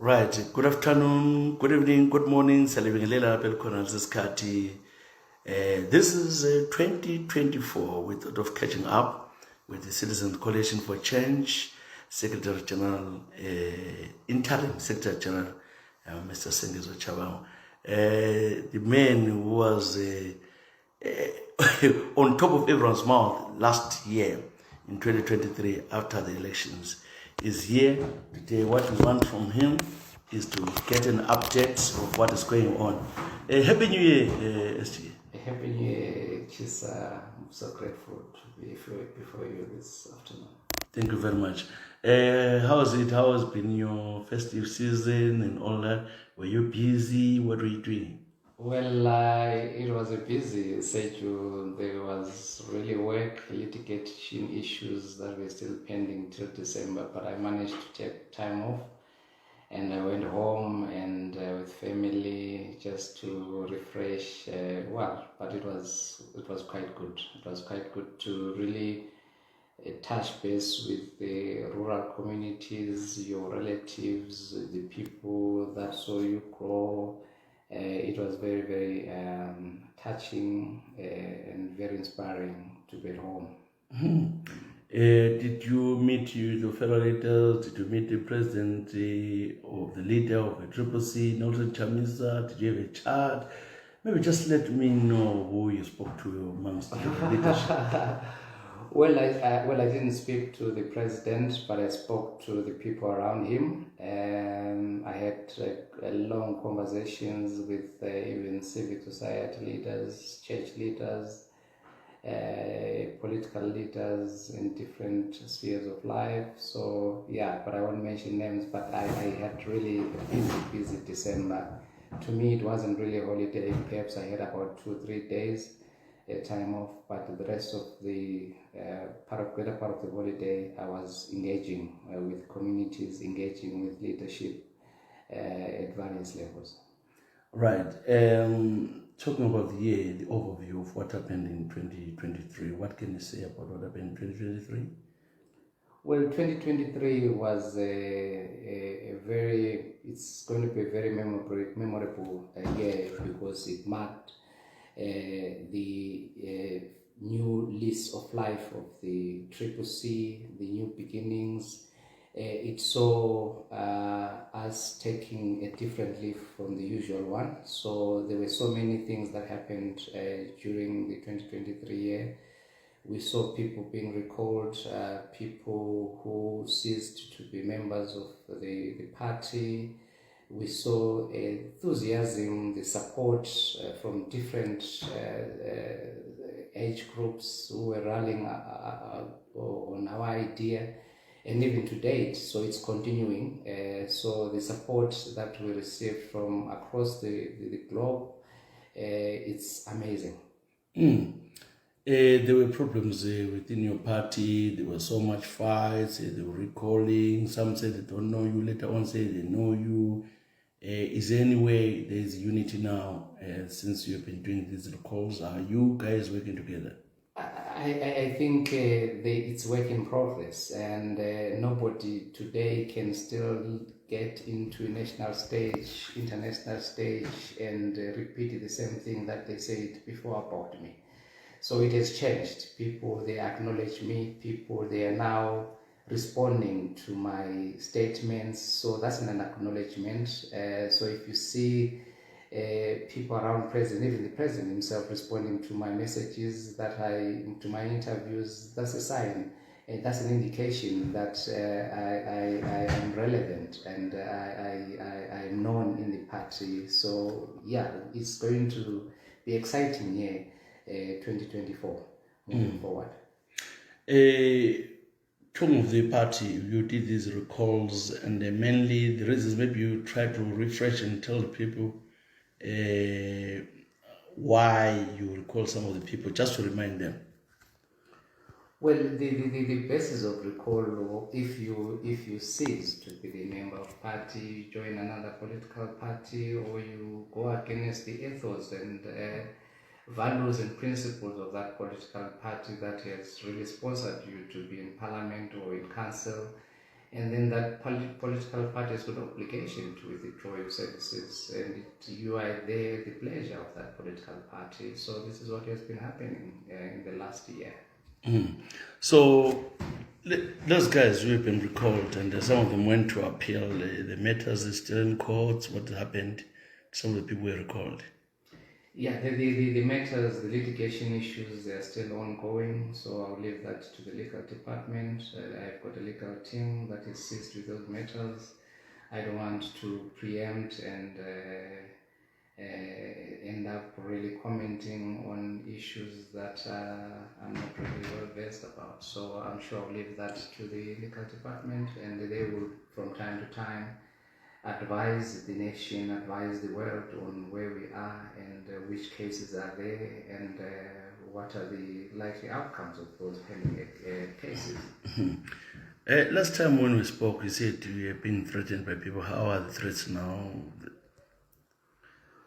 Right. Good afternoon, good evening, good morning. Salibingelela Pelkonal Ziskati. This is 2024. We thought of catching up with the Citizens Coalition for Change, Secretary General, Interim Secretary General, Mr. Sengezo Tshabangu. The man who was on top of everyone's mouth last year in 2023 after the elections is here today. What we want from him is to get an update of what is going on. Happy New Year, SG. Happy New Year, Chisa. I'm so grateful to be before you this afternoon. Thank you very much. How is it? How has been your festive season and all that? Were you busy? What were you doing? Well, it was a busy schedule. There was really work, litigation issues that were still pending till December, but I managed to take time off and I went home and with family just to refresh. But it was quite good. It was quite good to really touch base with the rural communities, your relatives, the people that saw you grow. It was very, very touching and very inspiring to be at home. Did you meet your fellow leaders? Did you meet the president or the leader of the Triple C, Nelson Chamisa? Did you have a chat? Maybe just let me know who you spoke to amongst the leadership. Well, I didn't speak to the president, but I spoke to the people around him. I had long conversations with even civic society leaders, church leaders, political leaders in different spheres of life. So yeah, but I won't mention names, but I had really a busy December. To me, it wasn't really a holiday. Perhaps I had about 2-3 days time off, but the rest of the greater part of the holiday, I was engaging with communities, engaging with leadership at various levels. Right. Talking about the year, the overview of what happened in 2023, what can you say about what happened in 2023? Well, 2023 was it's going to be a very memorable year because it marked the new lease of life of the Triple C, the new beginnings. It saw us taking a different leaf from the usual one. So there were so many things that happened during the 2023 year. We saw people being recalled, people who ceased to be members of the party. We saw enthusiasm, the support from different age groups who were rallying on our idea, and even to date, so it's continuing. So the support that we received from across the globe, it's amazing. There were problems within your party. There were so much fights. They were recalling. Some said they don't know you. Later on, say they know you. Is there any way there is unity now since you've been doing these recalls? Are you guys working together? I think it's work in progress, and nobody today can still get into a national stage, international stage, and repeat the same thing that they said before about me. So it has changed. People, they acknowledge me. People, they are now responding to my statements. So that's an acknowledgement. So if you see people around president, even the president himself responding to my messages to my interviews, that's a sign. That's an indication that I am relevant and I am known in the party. So yeah, it's going to be exciting here. 2024 moving forward. Talking of the party, you did these recalls, and mainly the reasons maybe you try to refresh and tell the people why you recall some of the people, just to remind them. Well, the basis of recall, if you cease to be the member of party, you join another political party, or you go against the ethos and values and principles of that political party that has really sponsored you to be in parliament or in council, and then that political party has got an obligation to withdraw your services, and you are there at the pleasure of that political party. So this is what has been happening in the last year. So those guys who have been recalled, and some of them went to appeal, the matters is still in courts. What happened to some of the people who were recalled? Yeah, the matters, the litigation issues, they are still ongoing, so I'll leave that to the legal department. I've got a legal team that is seized with those matters. I don't want to preempt and end up really commenting on issues that I'm not really well versed about. So I'm sure I'll leave that to the legal department, and they will, from time to time, advise the nation, advise the world on where we are and which cases are there and what are the likely outcomes of those pending cases. Last time when we spoke, you said you have been threatened by people. How are the threats now?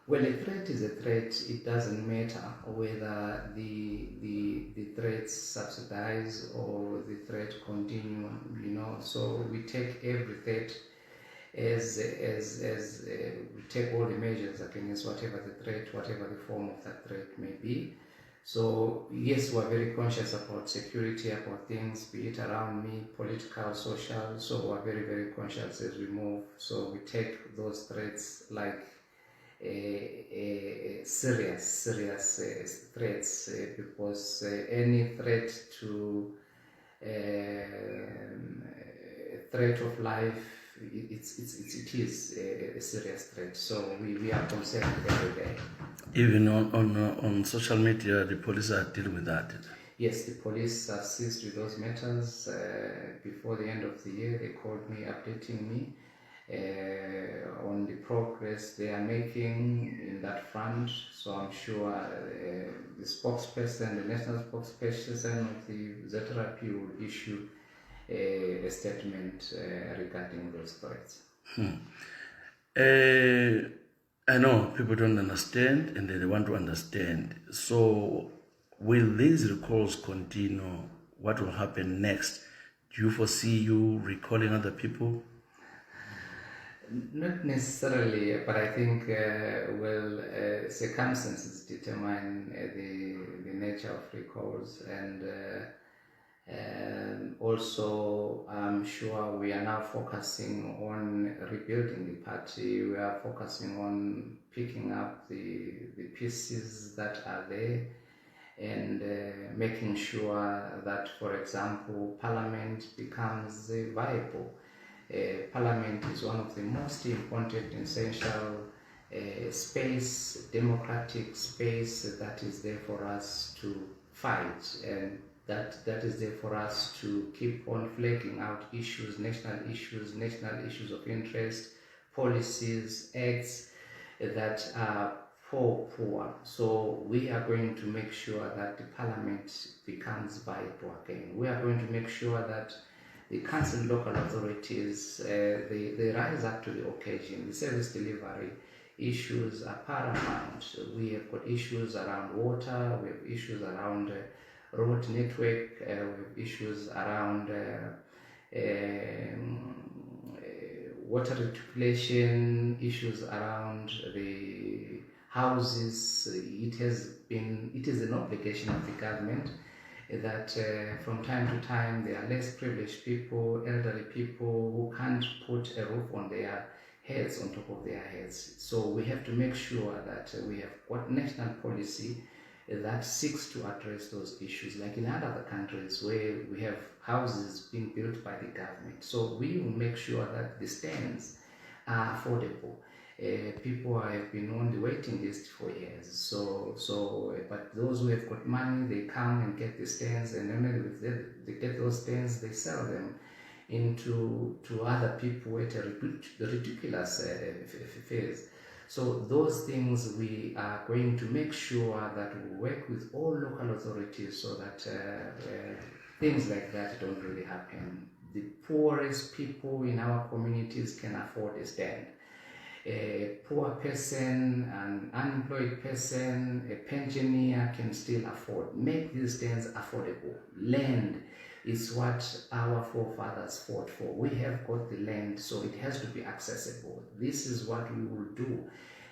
Well, a threat is a threat. It doesn't matter whether the threats subsidize or the threat continue, So we take every threat as we take all the measures against whatever the threat, whatever the form of that threat may be. So yes, we're very conscious about security, about things, be it around me, political, social. So we're very, very conscious as we move. So we take those threats like serious threats, because any threat to threat of life, it is a serious threat. So we are concerned every day. Even on social media, the police are dealing with that. Yes, the police are seized with those matters. Before the end of the year, they called me, updating me on the progress they are making in that front. So I'm sure the spokesperson, the national spokesperson of the ZRP will issue a statement regarding those threats. I know people don't understand and they want to understand. So will these recalls continue? What will happen next? Do you foresee you recalling other people? Not necessarily, but I think circumstances determine the nature of recalls, and also I'm sure we are now focusing on rebuilding the party. We are focusing on picking up the pieces that are there and making sure that, for example, Parliament becomes viable. Parliament is one of the most important, essential space, democratic space that is there for us to fight, and that is there for us to keep on flagging out issues, national issues of interest, policies, acts that are poor. So we are going to make sure that the Parliament becomes viable again. We are going to make sure that the council local authorities, they rise up to the occasion. The service delivery issues are paramount. We have got issues around water, we have issues around road network, we have issues around water reticulation, issues around the houses. It is an obligation of the government that from time to time there are less privileged people, elderly people who can't put a roof on their heads, on top of their heads. So we have to make sure that we have got national policy that seeks to address those issues, like in other countries where we have houses being built by the government. So we will make sure that the stands are affordable. People have been on the waiting list for years. But those who have got money, they come and get the stands, and then if they get those stands, they sell them to other people at a ridiculous fees. So those things we are going to make sure that we work with all local authorities so that things like that don't really happen. The poorest people in our communities can afford a stand. A poor person, an unemployed person, a pensioner can still afford. Make these stands affordable. Land It's what our forefathers fought for. We have got the land, so it has to be accessible. This is what we will do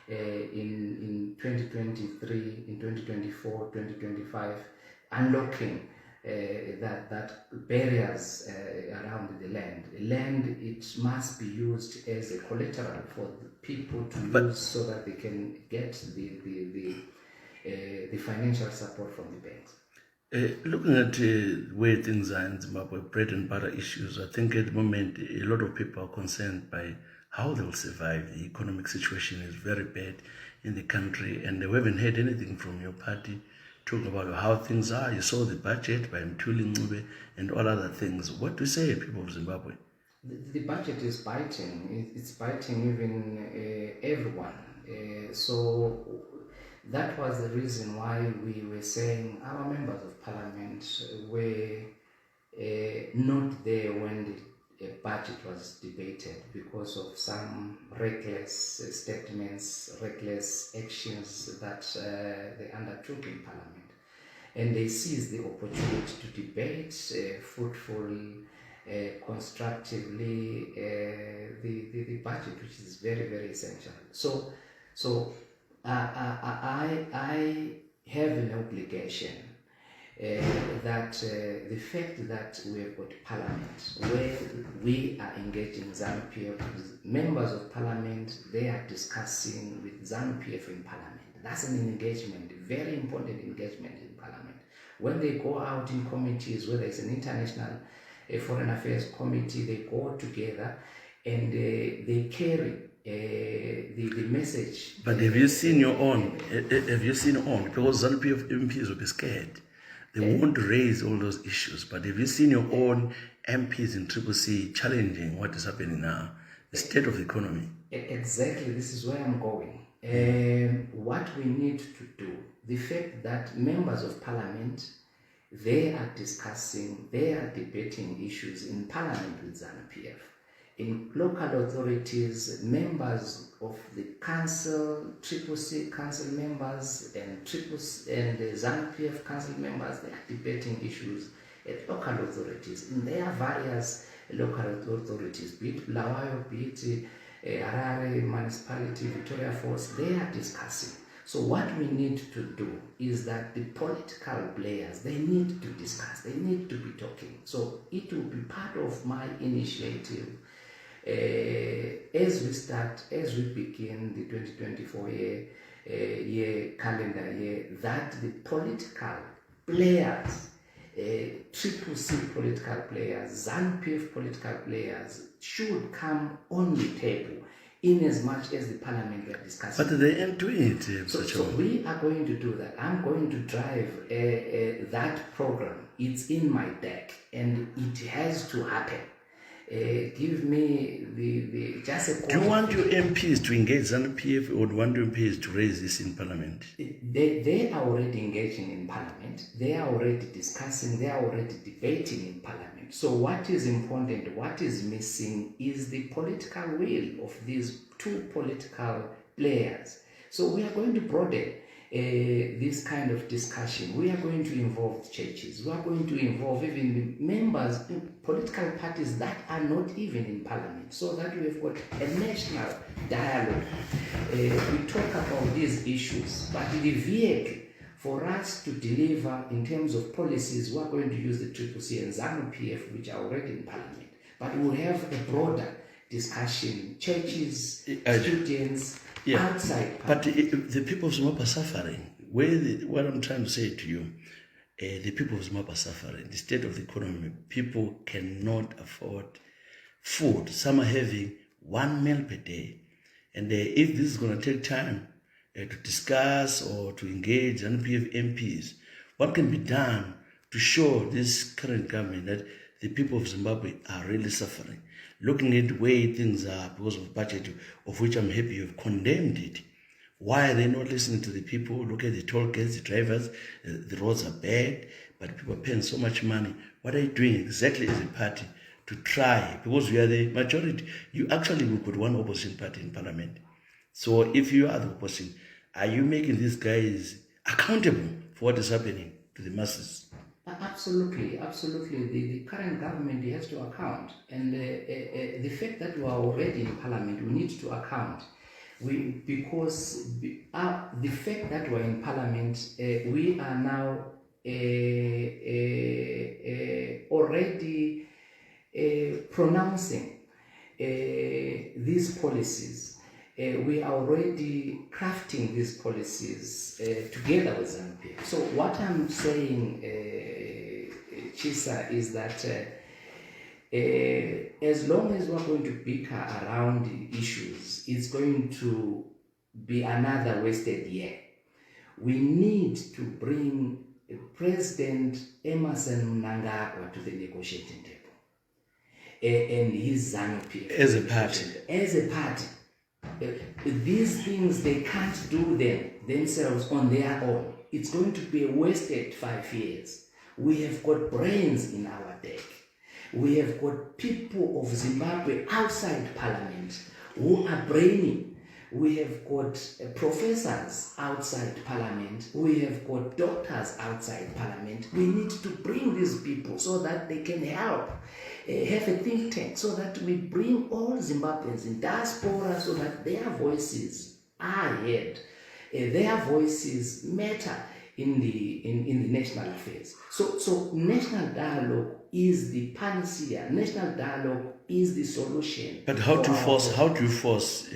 in 2023, in 2024, 2025, unlocking that barriers around the land. Land, it must be used as a collateral for the people to use so that they can get the financial support from the banks. Looking at where things are in Zimbabwe, bread and butter issues, I think at the moment a lot of people are concerned by how they'll survive. The economic situation is very bad in the country, and we haven't heard anything from your party talking about how things are. You saw the budget by Mthuli Ncube and all other things. What do you say, people of Zimbabwe? The budget is biting. It's biting even everyone. So that was the reason why we were saying our members of parliament were not there when the budget was debated because of some reckless statements, reckless actions that they undertook in parliament. And they seized the opportunity to debate fruitfully, constructively the budget, which is very, very essential. So I have an obligation that the fact that we have got parliament where we are engaging ZANU-PF, members of parliament, they are discussing with ZANU-PF in parliament. That's an engagement, very important engagement in parliament. When they go out in committees, whether it's an international foreign affairs committee, they go together and they carry the message. But have you seen your own? Have you seen your own? Because ZANU-PF MPs will be scared. They won't raise all those issues. But have you seen your own MPs in CCC challenging what is happening now, the state of the economy? Exactly. This is where I'm going. What we need to do, the fact that members of parliament, they are discussing, they are debating issues in parliament with ZANU-PF. In local authorities, members of the council, CCC council members and the ZANU-PF council members, they are debating issues at local authorities. In their various local authorities, be it Bulawayo, be it Harare municipality, Victoria Falls, they are discussing. So what we need to do is that the political players, they need to discuss, they need to be talking. So it will be part of my initiative as we begin the 2024 calendar year, that the political players, CCC political players, ZANU-PF political players should come on the table in as much as the parliament we are discussing. But they ain't doing it. So we are going to do that. I'm going to drive that program. It's in my deck and it has to happen. Give me the just a. Do you want your MPs to engage ZANU-PF or do you want your MPs to raise this in parliament? They are already engaging in parliament. They are already discussing. They are already debating in parliament. So what is important, what is missing is the political will of these two political players. So we are going to broaden this kind of discussion. We are going to involve churches. We are going to involve even the members in political parties that are not even in parliament, so that we have got a national dialogue. We talk about these issues, but the vehicle for us to deliver in terms of policies, we are going to use the CCC and ZANU-PF, which are already in parliament. But we'll have a broader discussion, churches, students, outside. But the people of Zimbabwe are suffering. What I'm trying to say to you, the people of Zimbabwe are suffering. The state of the economy, people cannot afford food. Some are having 1 meal per day. And if this is going to take time to discuss or to engage ZANU-PF MPs, what can be done to show this current government that the people of Zimbabwe are really suffering? Looking at the way things are because of budget, of which I'm happy you've condemned it. Why are they not listening to the people? Look at the toll gates, the drivers, the roads are bad, but people are paying so much money. What are you doing exactly as a party to try? Because we are the majority. You actually will put one opposition party in parliament. So if you are the opposition, are you making these guys accountable for what is happening to the masses? Absolutely, absolutely. The current government has to account, and the fact that we are already in Parliament, we need to account. Because the fact that we're in Parliament, we are now already pronouncing these policies. We are already crafting these policies together with ZANU-PF. So what I'm saying, Tshisa, is that as long as we're going to bicker around the issues, it's going to be another wasted year. We need to bring President Emerson Mnangagwa to the negotiating table and his ZANU-PF as a party. As a party. These things, they can't do them themselves on their own. It's going to be a wasted 5 years. We have got brains in our deck. We have got people of Zimbabwe outside Parliament who are brainy. We have got professors outside Parliament. We have got doctors outside Parliament. We need to bring these people so that they can help. Have a think tank so that we bring all Zimbabweans in diaspora so that their voices are heard. Their voices matter in the national affairs. So national dialogue is the panacea. National dialogue is the solution. But how do you force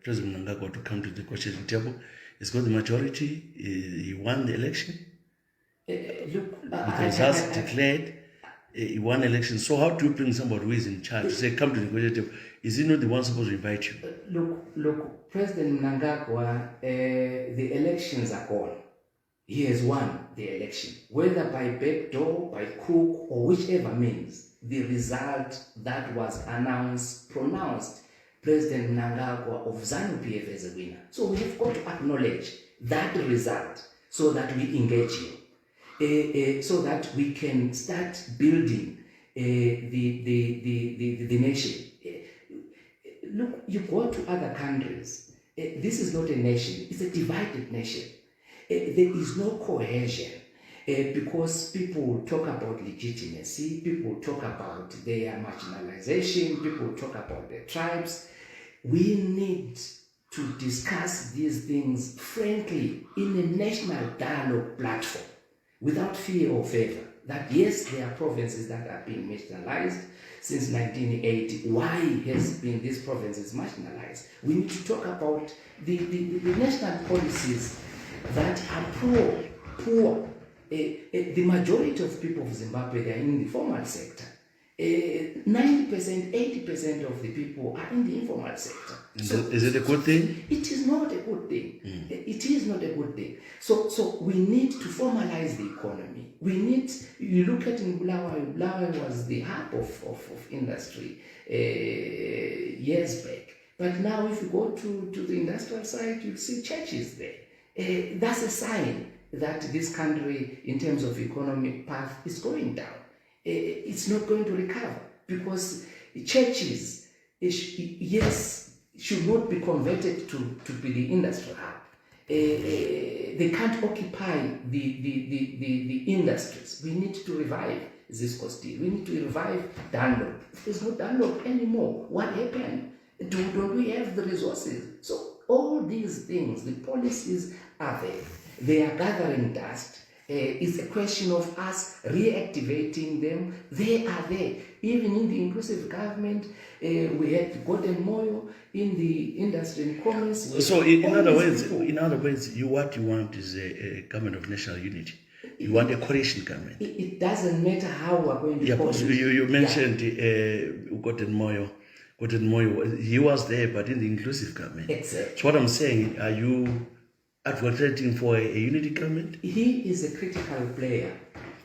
President Mnangagwa to come to the negotiating table? He's got the majority. He won the election. The results declared. He won election. So how do you bring somebody who is in charge to say, come to the negotiating table? Is he not the one supposed to invite you? Look, President Mnangagwa, the elections are gone. He has won the election, whether by backdoor, by crook, or whichever means. The result that was pronounced President Mnangagwa of ZANU-PF as a winner. So we have got to acknowledge that result so that we engage him, so that we can start building the nation. Look, you go to other countries. This is not a nation; it's a divided nation. There is no cohesion because people talk about legitimacy, people talk about their marginalization, people talk about their tribes. We need to discuss these things frankly in a national dialogue platform without fear or favor. That yes, there are provinces that are being marginalized since 1980. Why has been these provinces marginalized? We need to talk about the national policies that are poor. The majority of people of Zimbabwe, they are in the formal sector. 90%, 80% of the people are in the informal sector. Is it a good thing? It is not a good thing. It is not a good thing. So we need to formalize the economy. You look at in Bulawayo was the hub of industry years back. But now if you go to the industrial side, you'll see churches there. That's a sign that this country, in terms of economic path, is going down. It's not going to recover because churches, should not be converted to be the industrial hub. They can't occupy the industries. We need to revive Cisco Steel. We need to revive Dunlop. There's no Dunlop anymore. What happened? Don't we have the resources? So all these things, the policies are there. They are gathering dust. It's a question of us reactivating them. They are there. Even in the inclusive government, we had Gordon Moyo in the industry and commerce. So in other words, what you want is a government of national unity. You want a coalition government. It doesn't matter how we're going to call it. You mentioned Gordon Moyo. Gordon Moyo, he was there, but in the inclusive government. Exactly. So what I'm saying, are you advocating for a unity government? He is a critical player.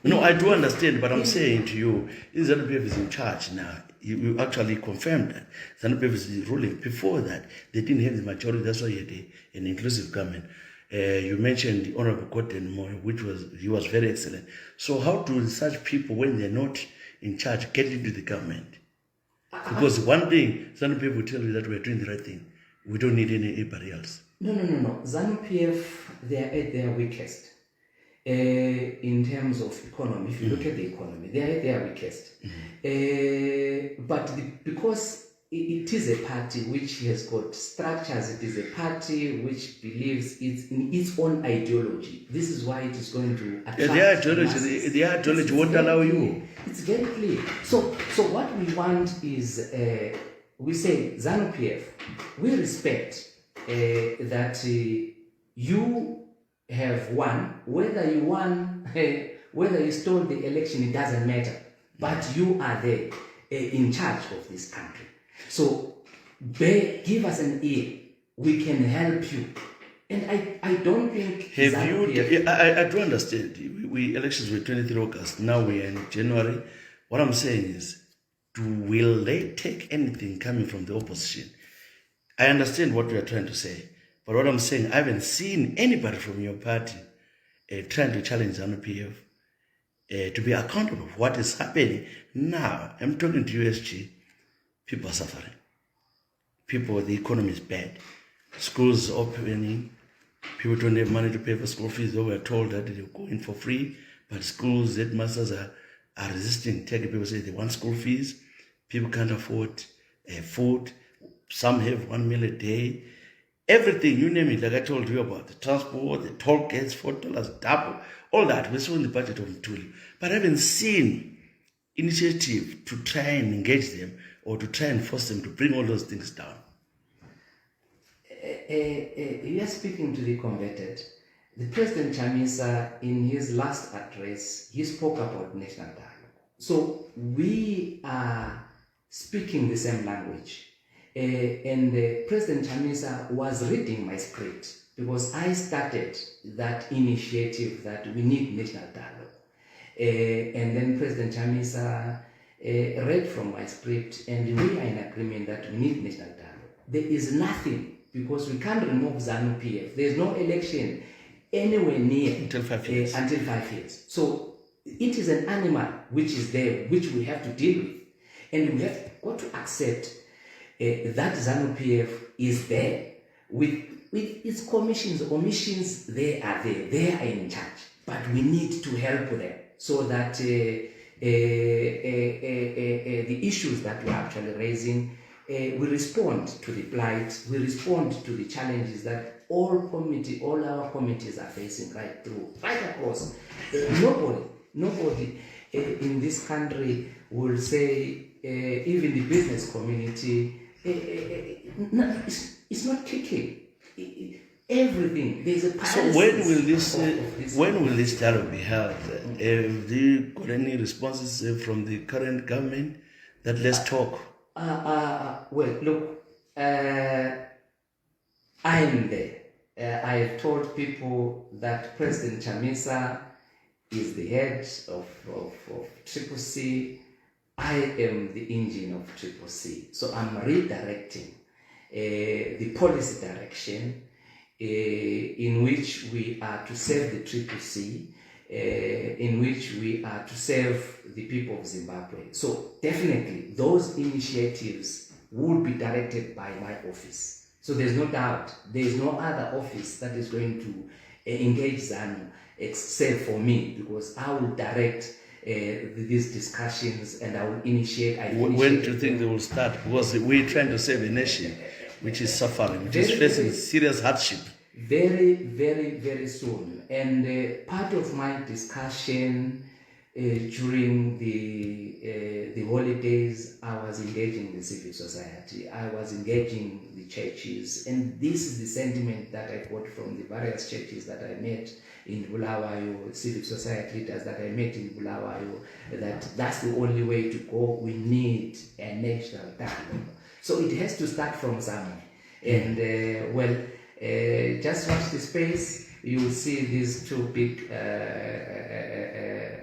No, I do understand, but I'm saying to you, ZANU-PF is in charge now. You actually confirmed that. ZANU-PF is ruling. Before that, they didn't have the majority. That's why you had an inclusive government. You mentioned the Honorable Gordon Moyo, he was very excellent. So how do such people, when they're not in charge, get into the government? Because one thing, ZANU-PF will tell you that we're doing the right thing. We don't need anybody else. No. ZANU-PF, they are at their weakest. in terms of economy. If you look at the economy, they are weakest. Because it is a party which has got structures, it is a party which believes in its own ideology. This is why it is going to attract their ideology won't allow you. It's very clear. So what we want is, we say, ZANU-PF, we respect that you have won. Whether you stole the election, it doesn't matter. But you are there in charge of this country. So give us an ear. We can help you. And I don't think... I do understand. We elections were 23 August. Now we are in January. What I'm saying is, will they take anything coming from the opposition? I understand what you are trying to say. But what I'm saying, I haven't seen anybody from your party trying to challenge ZANU-PF to be accountable for what is happening. Now, I'm talking to USG. People are suffering. The economy is bad. Schools opening. People don't have money to pay for school fees. They were told that they'll go in for free. But schools, headmasters are resisting. People say they want school fees. People can't afford food. Some have 1 meal a day. Everything, you name it, like I told you about, the transport, the toll gates, $4, double, all that. We're still in the budget of Mtuli. But I haven't seen initiative to try and engage them or to try and force them to bring all those things down. You are speaking to the converted. The President Chamisa, in his last address, he spoke about national dialogue. So we are speaking the same language. And President Chamisa was reading my script because I started that initiative that we need national dialogue. And then President Chamisa read from my script, and we are in agreement that we need national dialogue. There is nothing, because we can't remove ZANU-PF. There is no election anywhere near until 5 years. Until 5 years. So it is an animal which is there, which we have to deal with. And we have got to accept that ZANU-PF is there with its omissions. They are there. They are in charge. But we need to help them so that the issues that we're actually raising, we respond to the plight, we respond to the challenges that all our committees are facing right across. Nobody in this country will say, even the business community, it's not kicking. Everything, there's a paralysis. So when will this dialogue be held? Have you got any responses from the current government that let's talk? Well, look, I am there. I have told people that President Chamisa is the head of CCC. I am the engine of CCC. So I'm redirecting the policy direction in which we are to serve the CCC, in which we are to serve the people of Zimbabwe. So definitely those initiatives would be directed by my office. So there's no doubt, there's no other office that is going to engage ZANU except for me, because I will direct these discussions and I will initiate. When do you think they will start? Because we're trying to save a nation which is suffering, which is facing serious hardship. Very, very, very soon. And part of my discussion during the holidays, I was engaging the civil society. I was engaging the churches. And this is the sentiment that I got from the various churches that I met in Bulawayo, civil society leaders that I met in Bulawayo, that that's the only way to go. We need a national dialogue. So it has to start from somewhere. And just watch the space. You will see these two big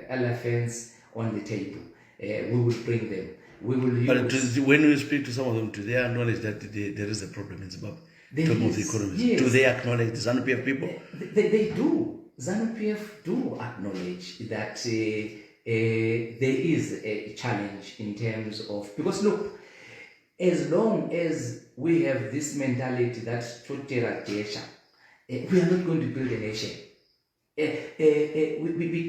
elephants on the table. We will bring them. We will use... But when we speak to some of them, do they acknowledge that there is a problem in Zimbabwe? Talking of the economy. Yes. Do they acknowledge the ZANU-PF people? They do. ZANU-PF do acknowledge that there is a challenge in terms of... Because look, as long as we have this mentality that we are not going to build a nation. We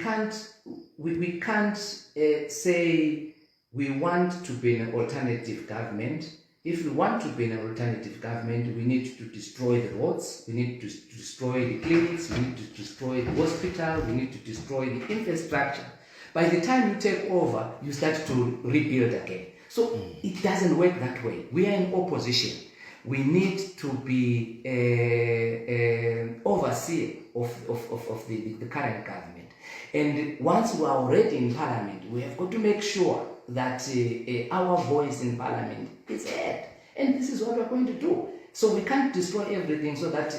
can't say we want to be an alternative government. If we want to be an alternative government, we need to destroy the roads, we need to destroy the clinics, we need to destroy the hospital, we need to destroy the infrastructure. By the time you take over, you start to rebuild again. So it doesn't work that way. We are in opposition. We need to be overseer of the current government. And once we are already in Parliament, we have got to make sure that our voice in Parliament is heard. And this is what we're going to do. So we can't destroy everything so that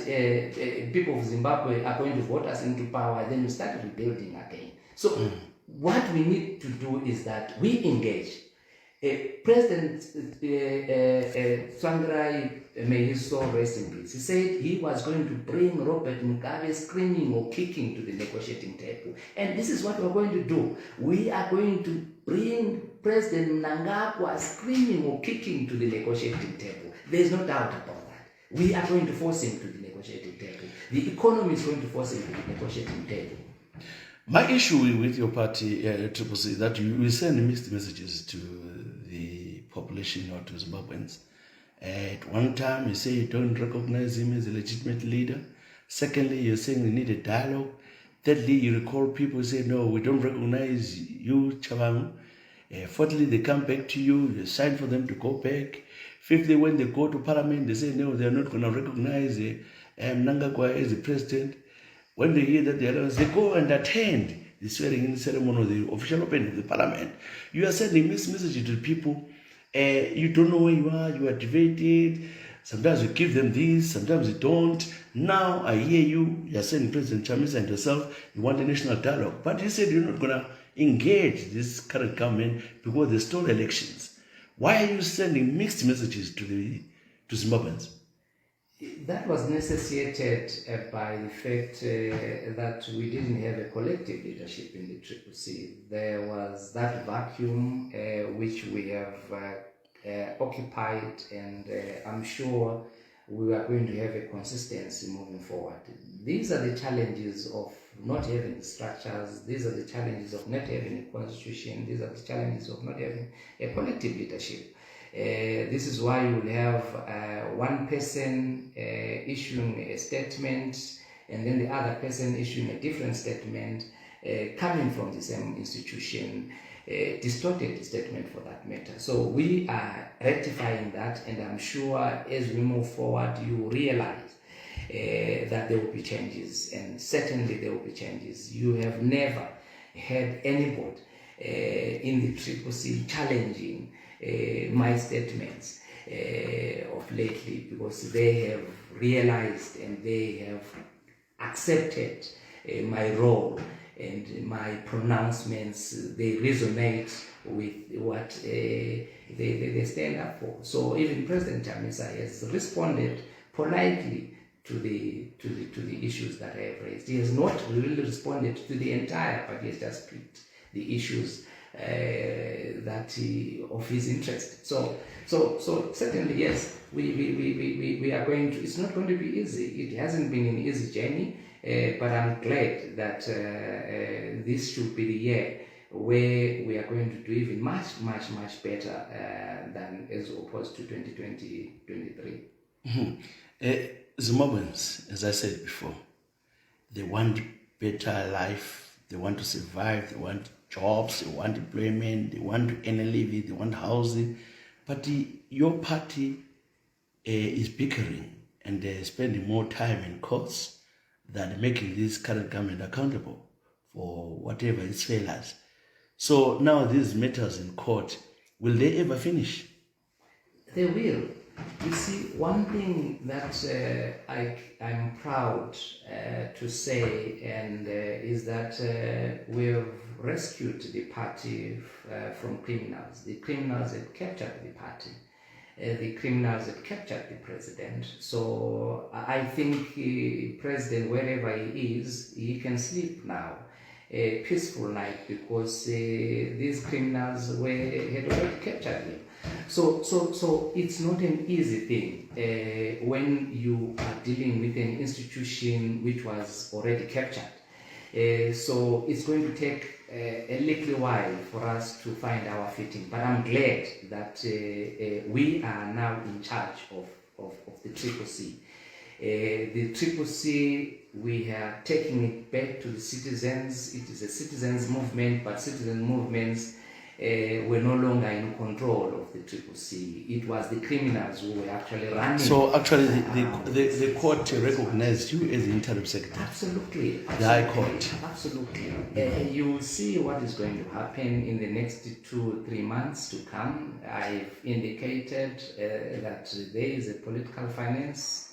people of Zimbabwe are going to vote us into power, then we start rebuilding again. So what we need to do is that we engage. President Tsvangirai, may his soul rest in peace, he said he was going to bring Robert Mugabe screaming or kicking to the negotiating table. And this is what we're going to do. We are going to bring President Mnangagwa screaming or kicking to the negotiating table. There's no doubt about that. We are going to force him to the negotiating table. The economy is going to force him to the negotiating table. My issue with your party, Triple C, that you send mixed messages to the population or to Zimbabweans. At one time, you say you don't recognize him as a legitimate leader. Secondly, you're saying we need a dialogue. Thirdly, you recall people say, no, we don't recognize you, Tshabangu. Fourthly, they come back to you, you sign for them to go back. Fifthly, when they go to Parliament, they say, no, they're not going to recognize Mnangagwa as the president. When they hear that they go and attend the swearing-in ceremony of the official opening of the Parliament. You are sending mixed messages to people. You don't know where you are divided. Sometimes you give them this, sometimes you don't. Now I hear you are saying President Chamisa and yourself, you want a national dialogue. But you said you're not going to engage this current government because they stole elections. Why are you sending mixed messages to Zimbabweans? That was necessitated by the fact that we didn't have a collective leadership in the Triple C. There was that vacuum which we have occupied, and I'm sure we are going to have a consistency moving forward. These are the challenges of not having the structures. These are the challenges of not having a constitution. These are the challenges of not having a collective leadership. This is why you will have one person issuing a statement and then the other person issuing a different statement coming from the same institution, distorted statement for that matter. So we are rectifying that, and I'm sure as we move forward you realize that there will be changes, and certainly there will be changes. You have never had anybody in the Triple C challenging my statements of lately, because they have realized and they have accepted my role and my pronouncements. They resonate with what they stand up for. So even President Chamisa has responded politely to the issues that I have raised. He has not really responded to the entire, but he has just picked the issues that of his interest. So certainly yes, we are going to. It's not going to be easy. It hasn't been an easy journey, but I'm glad that this should be the year where we are going to do even much better than as opposed to 2023. Zimbabweans, as I said before, they want better life. They want to survive. They want jobs, they want employment, they want to earn a living, they want housing. But your party is bickering and spending more time in courts than making this current government accountable for whatever its failures. So now these matters in court, will they ever finish? They will. You see, one thing that I'm proud to say and is that we have rescued the party from criminals. The criminals had captured the party. The criminals had captured the president. So I think the president, wherever he is, he can sleep now. A peaceful night, because these criminals had already captured him. So it's not an easy thing when you are dealing with an institution which was already captured. So it's going to take a little while for us to find our footing. But I'm glad that we are now in charge of the CCC. The CCC, we are taking it back to the citizens. It is a citizens movement, but citizen movements were no longer in control of the CCC. It was the criminals who were actually running. So actually the court recognized you as the interim secretary? Absolutely. The High Court? Absolutely. You will see what is going to happen in the next 2 or 3 months to come. I've indicated that there is a political finance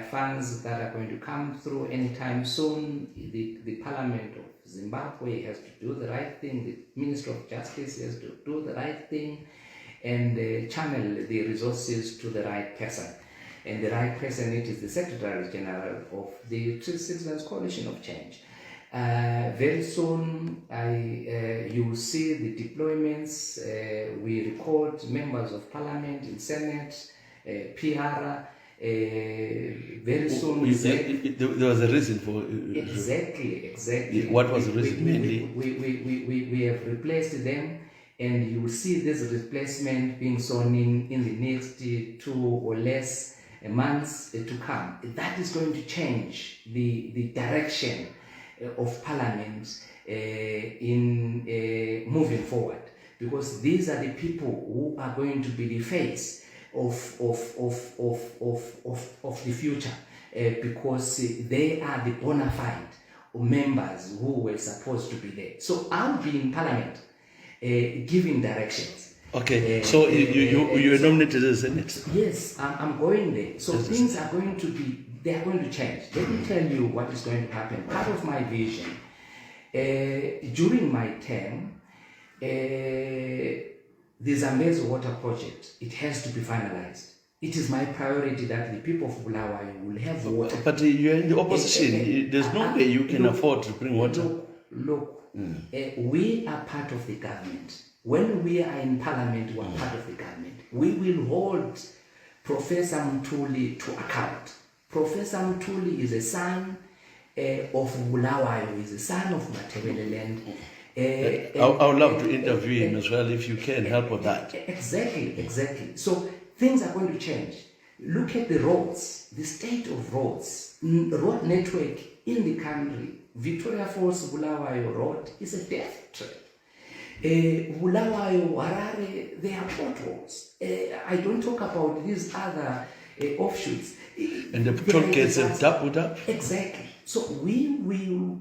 funds that are going to come through anytime soon. The Parliament of Zimbabwe has to do the right thing. The Minister of Justice has to do the right thing and channel the resources to the right person. And the right person, it is the Secretary General of the Citizens Coalition of Change. Very soon, you will see the deployments. We record members of Parliament in Senate, PR. Very soon, there was a reason for exactly. What was the reason mainly? We have replaced them, and you will see this replacement being sown in the next 2 or less months to come. That is going to change the direction of Parliament in moving forward, because these are the people who are going to be the face of the future, because they are the bona fide members who were supposed to be there. So I'll be in Parliament giving directions. Okay, so you were nominated as a Senate? Yes, I'm going there. So things are going to be, they are going to change. Let me tell you what is going to happen. Part of my vision, during my term, the Zambezi water project, it has to be finalized. It is my priority that the people of Bulawayo will have water. But you're in the opposition. There's no way you can afford to bring water. Look, we are part of the government. When we are in Parliament, we are part of the government. We will hold Professor Mtuli to account. Professor Mtuli is a son of Bulawayo, is a son of Matebeleland. I would love to interview him as well if you can help with that. Exactly. So things are going to change. Look at the roads, the state of roads, road network in the country. Victoria Falls Bulawayo Road is a death trap. Bulawayo, Harare, they are potholes. I don't talk about these other offshoots. And the toll gates have doubled up. Exactly. So we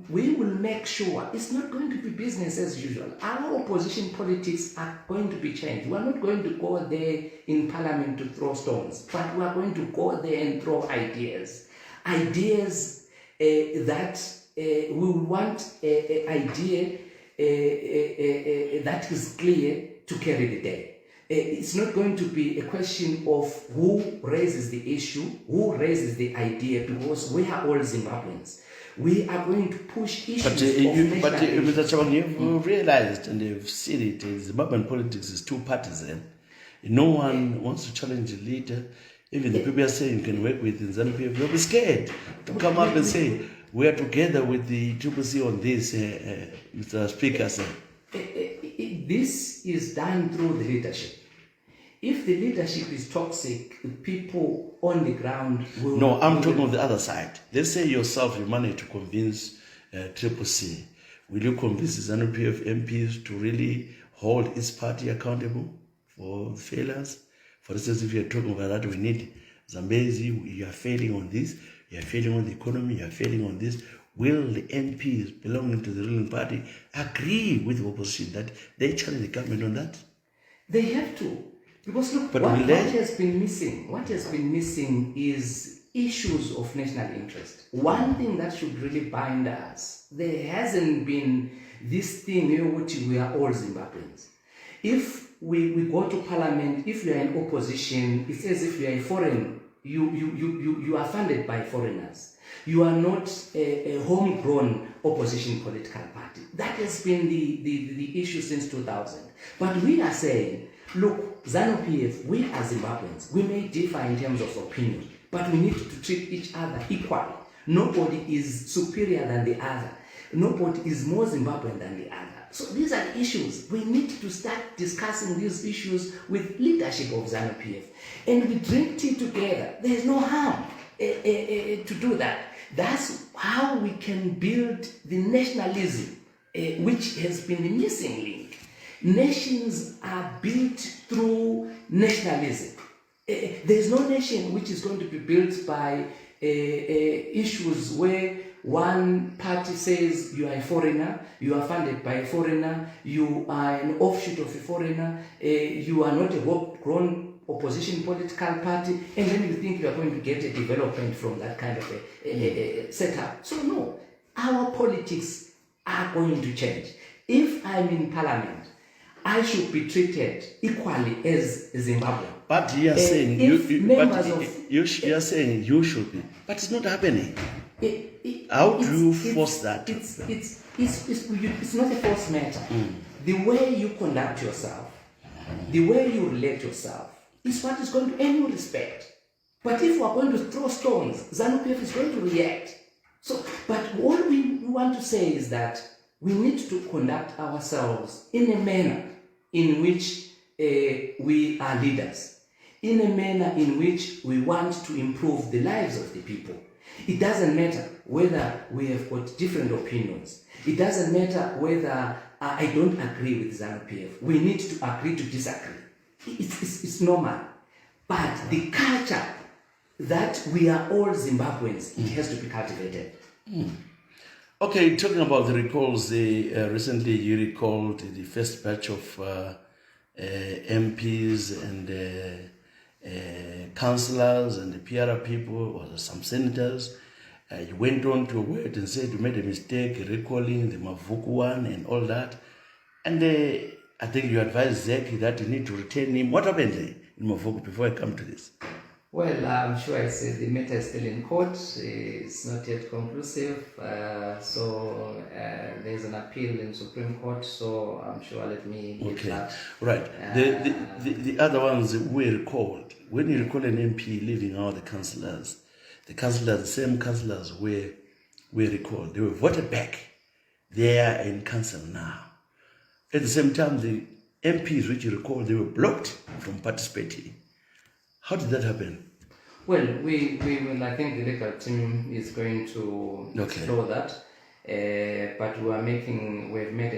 will make sure it's not going to be business as usual. Our opposition politics are going to be changed. We are not going to go there in Parliament to throw stones, but we are going to go there and throw ideas. Ideas that we want an idea that is clear to carry the day. It's not going to be a question of who raises the issue, who raises the idea, because we are all Zimbabweans. We are going to push issues. But Mr. Tshabangu, you've realized and you've seen it, Zimbabwean politics is two partisan. No one wants to challenge the leader. Even the people are saying you can work with in Zambia, they'll be scared to come up and say, we are together with the CCC on this, Mr. Speaker said. This is done through the leadership. If the leadership is toxic, people on the ground will... No, I'm talking of the other side. Let's say yourself, you managed to convince CCC. Will you convince the ZANU-PF MPs to really hold its party accountable for failures? For instance, if you're talking about that, we need Zambezi, you are failing on this, you are failing on the economy, you are failing on this. Will the MPs belonging to the ruling party agree with the opposition that they challenge the government on that? They have to. Because look, what has been missing is issues of national interest. One thing that should really bind us, there hasn't been this thing which we are all Zimbabweans. If we go to Parliament, if you are in opposition, it's as if you are a foreign, you are funded by foreigners. You are not a homegrown opposition political party. That has been the issue since 2000. But we are saying, look, ZANU-PF, we are Zimbabweans. We may differ in terms of opinion, but we need to treat each other equally. Nobody is superior than the other. Nobody is more Zimbabwean than the other. So these are the issues. We need to start discussing these issues with leadership of ZANU-PF. And we drink tea together. There is no harm to do that. That's how we can build the nationalism, which has been the missing link. Nations are built through nationalism. There is no nation which is going to be built by issues where one party says you are a foreigner, you are funded by a foreigner, you are an offshoot of a foreigner, you are not a homegrown opposition political party, and then you think you are going to get a development from that kind of a setup. So no, our politics are going to change. If I'm in parliament, I should be treated equally as Zimbabwe. But you are saying you are saying you should be, but it's not happening. How do you force that? It's not a forced matter. The way you conduct yourself, the way you relate yourself, is what is going to earn you respect. But if we are going to throw stones, ZANU-PF is going to react. So, but all we want to say is that we need to conduct ourselves in a manner in which we are leaders, in a manner in which we want to improve the lives of the people. It doesn't matter whether we have got different opinions. It doesn't matter whether I don't agree with ZANU-PF. We need to agree to disagree. It's normal. But the culture that we are all Zimbabweans, it has to be cultivated. Okay, talking about the recalls, recently you recalled the first batch of MPs and councilors and the PR people, or some senators. You went on to a word and said you made a mistake recalling the Mavuku one and all that. And I think you advised Zeki that you need to retain him. What happened in Mavuku before I come to this? Well, I'm sure I said the matter is still in court. It's not yet conclusive. So there's an appeal in Supreme Court. So I'm sure let me get that. Right. The other ones we recalled. When you recall an MP leaving out the councillors, the same councillors we recalled, they were voted back. They are in council now. At the same time, the MPs which you recall, they were blocked from participating. How did that happen? Well, we will. I think the legal team is going to explore that. But we've made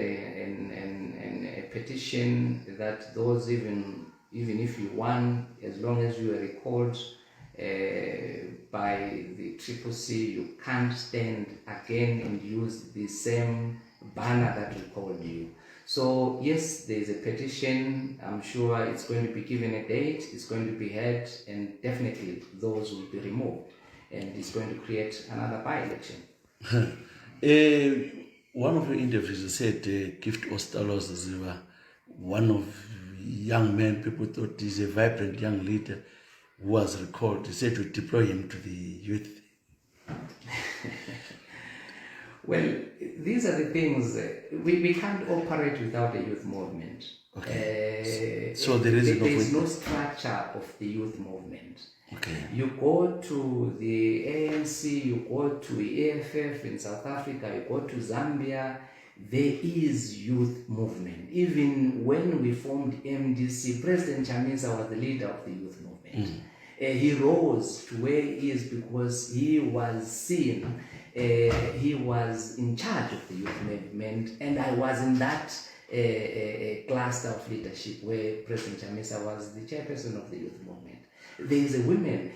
a petition that those even if you won, as long as you are recalled by the CCC, you can't stand again and use the same banner that recalled you. So yes, there is a petition. I'm sure it's going to be given a date, it's going to be heard, and definitely those will be removed. And it's going to create another by-election. One of your interviews, you said Gift Ostalos is one of young men, people thought he's a vibrant young leader who was recalled. He said to deploy him to the youth. Well, these are the things. We can't operate without a youth movement. Okay. So there is no structure of the youth movement. Okay. You go to the ANC, you go to the AFF in South Africa, you go to Zambia, there is youth movement. Even when we formed MDC, President Chamisa was the leader of the youth movement. He rose to where he is because he was seen. He was in charge of the youth movement, and I was in that cluster of leadership where President Chamisa was the chairperson of the youth movement. There is a women's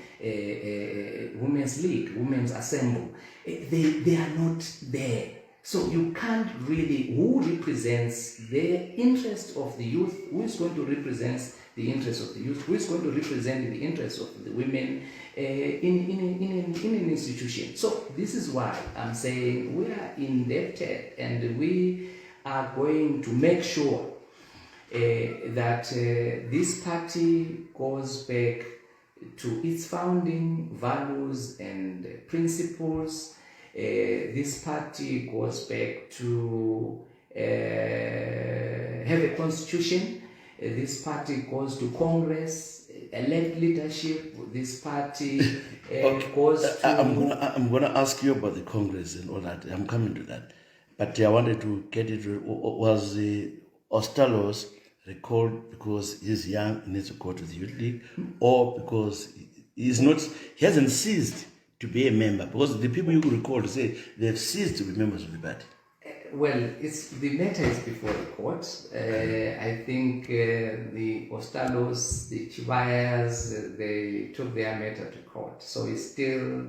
league, women's assembly. They are not there. So you can't really, who represents the interest of the youth, who is going to represent the interest of the youth, who is going to represent the interest of the women in an institution. So this is why I'm saying we are indebted, and we are going to make sure that this party goes back to its founding values and principles. This party goes back to have a constitution. This party goes to Congress elect leadership, this party Okay. goes to... I'm gonna ask you about the Congress and all that. I'm coming to that, but I wanted to get it. Was the Ostalos recalled because he's young, he needs to go to the youth league, or because he's not? He hasn't ceased to be a member, because the people you recall say they've ceased to be members of the party. Well, the matter is before the court. I think the Ostalos, the Chibayas, they took their matter to court. So it's still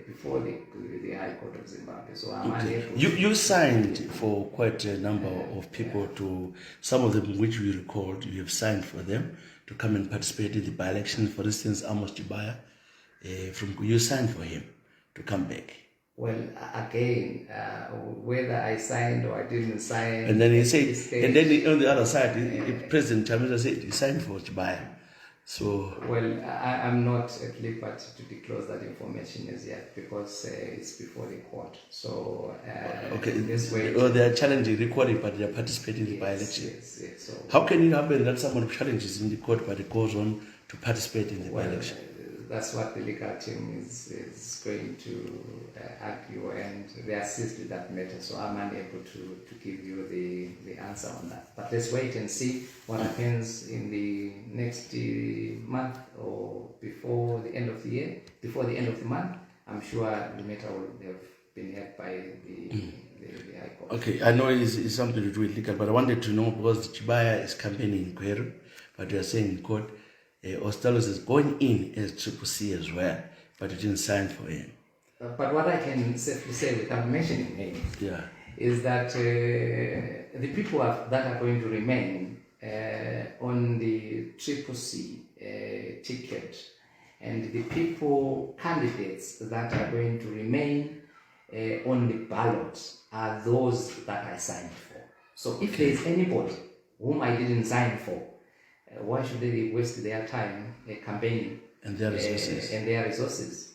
before the High Court of Zimbabwe. So I'm unable You signed for quite a number of people to, some of them which we recalled, you have signed for them to come and participate in the by-elections. For instance, Amos Chibaya, you signed for him to come back. Well, again, whether I signed or I didn't sign. And then he said, and then on the other side, President Chamisa said he signed for Chibaya. So. Well, I'm not at liberty to disclose that information as yet, because it's before the court. So, okay. This way. Or they are challenging the court, but they are participating in the by-election. Yes. So, how can it happen that someone challenges in the court, but it goes on to participate in the by-election? That's what the legal team is going to argue, and they assist with that matter. So I'm unable to give you the answer on that. But let's wait and see what happens in the next month, or before the end of the year, before the end of the month. I'm sure the matter will have been heard by the High Court. Okay, I know it's something to do with legal, but I wanted to know, because Chibaya is campaigning in Kweru, but you are saying in court, Ostalos is going in as Triple C as well, but you didn't sign for him. But what I can safely say without mentioning names is that the people that are going to remain on the Triple C ticket, and the candidates that are going to remain on the ballot are those that I signed for. So if there is anybody whom I didn't sign for, why should they waste their time campaigning and their resources?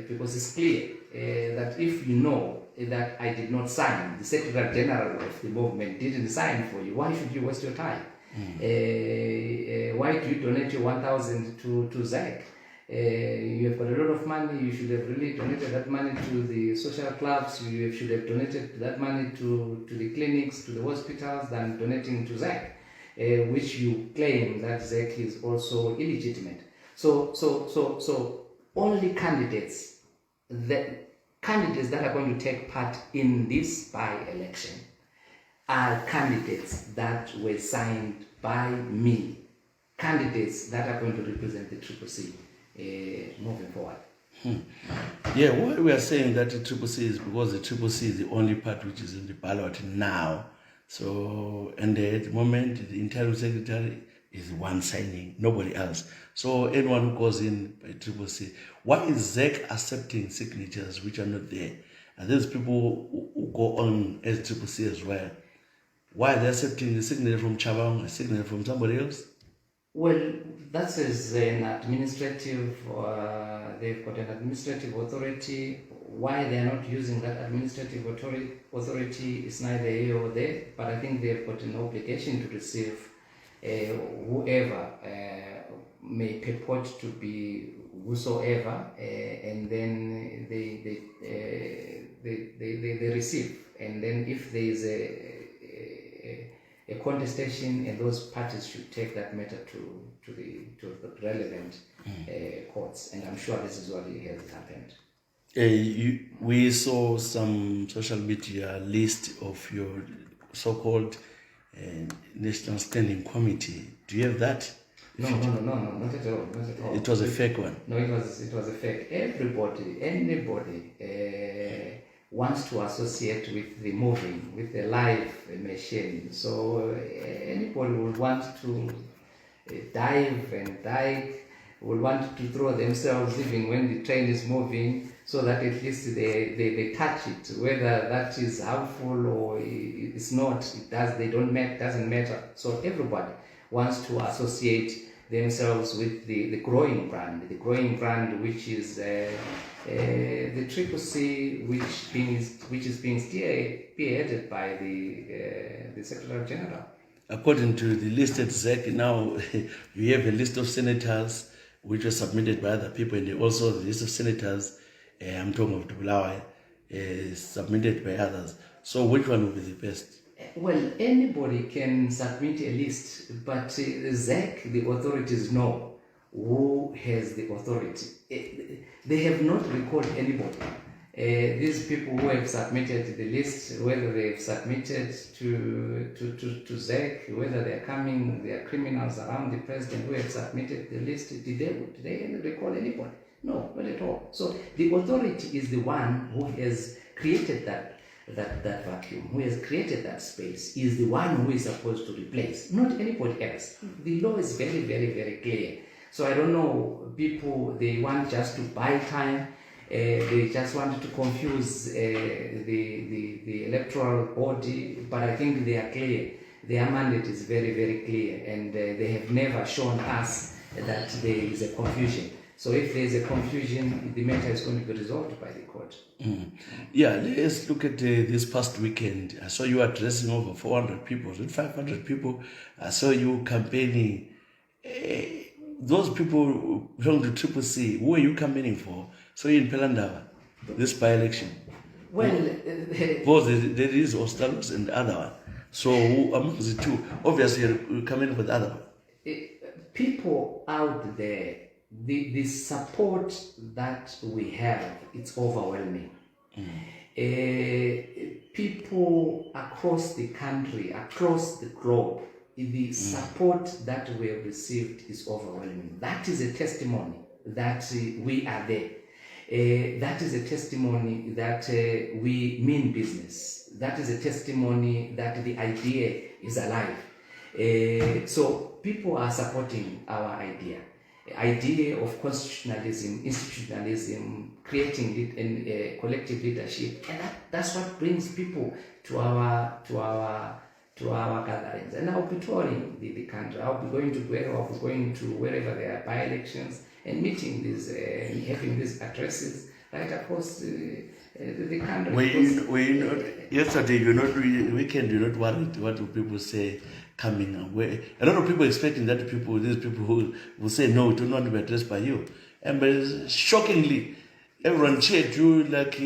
Because it's clear that if you know that I did not sign, the Secretary General of the movement didn't sign for you, why should you waste your time? Why do you donate your 1,000 to ZAC? You have got a lot of money. You should have really donated that money to the social clubs. You should have donated that money to the clinics, to the hospitals, than donating to ZAC. Which you claim that ZEC is also illegitimate. So only candidates that are going to take part in this by-election are candidates that were signed by me, candidates that are going to represent the Triple C moving forward. Yeah, why we are saying that the Triple C is because the Triple C is the only part which is in the ballot now. So, and at the moment, the interim secretary is one signing, nobody else. So anyone who goes in by Triple C, why is ZEC accepting signatures which are not there? And there's people who go on as Triple C as well. Why are they accepting a signature from Tshabangu, a signature from somebody else? Well, that is an administrative, they've got an administrative authority. Why they are not using that administrative authority is neither here or there, but I think they've got an obligation to receive whoever may purport to be whosoever, and then they receive. And then if there is a contestation, and those parties should take that matter to the relevant courts, and I'm sure this is what has happened. We saw some social media list of your so-called National Standing Committee. Do you have that? No, not at all. It was a fake one. No, it was a fake. Anybody wants to associate with the moving, with the live machine. So anybody would want to dive and dive, would want to throw themselves even when the train is moving, so that at least they touch it. Whether that is harmful or it's not, doesn't matter. So everybody wants to associate themselves with the growing brand, which is the Triple C, which is being spearheaded by the Secretary General. according to the list at ZEC, now you have a list of senators which was submitted by other people, and also the list of senators, I'm talking of Dubulawa, submitted by others. So which one will be the best? Well, anybody can submit a list, but the ZEC, the authorities know who has the authority. They have not recalled anybody. These people who have submitted the list, whether they have submitted to ZEC, whether they are criminals around the president who have submitted the list, did they recall anybody? No, not at all. So the authority is the one who has created that vacuum, who has created that space, is the one who is supposed to replace, not anybody else. The law is very, very, very clear. So I don't know, people, they want just to buy time, they just want to confuse the electoral body, but I think they are clear. Their mandate is very, very clear, and they have never shown us that there is a confusion. So if there is a confusion, the matter is going to be resolved by the court. Yeah, let's look at this past weekend. I saw you addressing over 400 people, 500 people. I saw you campaigning. Those people belong to Triple C. Who are you campaigning for? So in Pelandaba, this by-election. Well, both there is Ostalos and the other one. So amongst the two, obviously you're campaigning for the other one. People out there, the support that we have, it's overwhelming. People across the country, across the globe, the support that we have received is overwhelming. That is a testimony that we are there. That is a testimony that we mean business. That is a testimony that the idea is alive. So people are supporting our idea of constitutionalism, institutionalism, creating collective leadership, and that's what brings people to our gatherings. And I'll be touring the country. I'll be going to Guero, I'll be going to wherever there are by-elections and meeting these, having these addresses right across the country. Yesterday, weekend, you're not worried what will people say coming away. A lot of people expecting that these people who will say no, do not be addressed by you. And but shockingly, everyone cheered you like,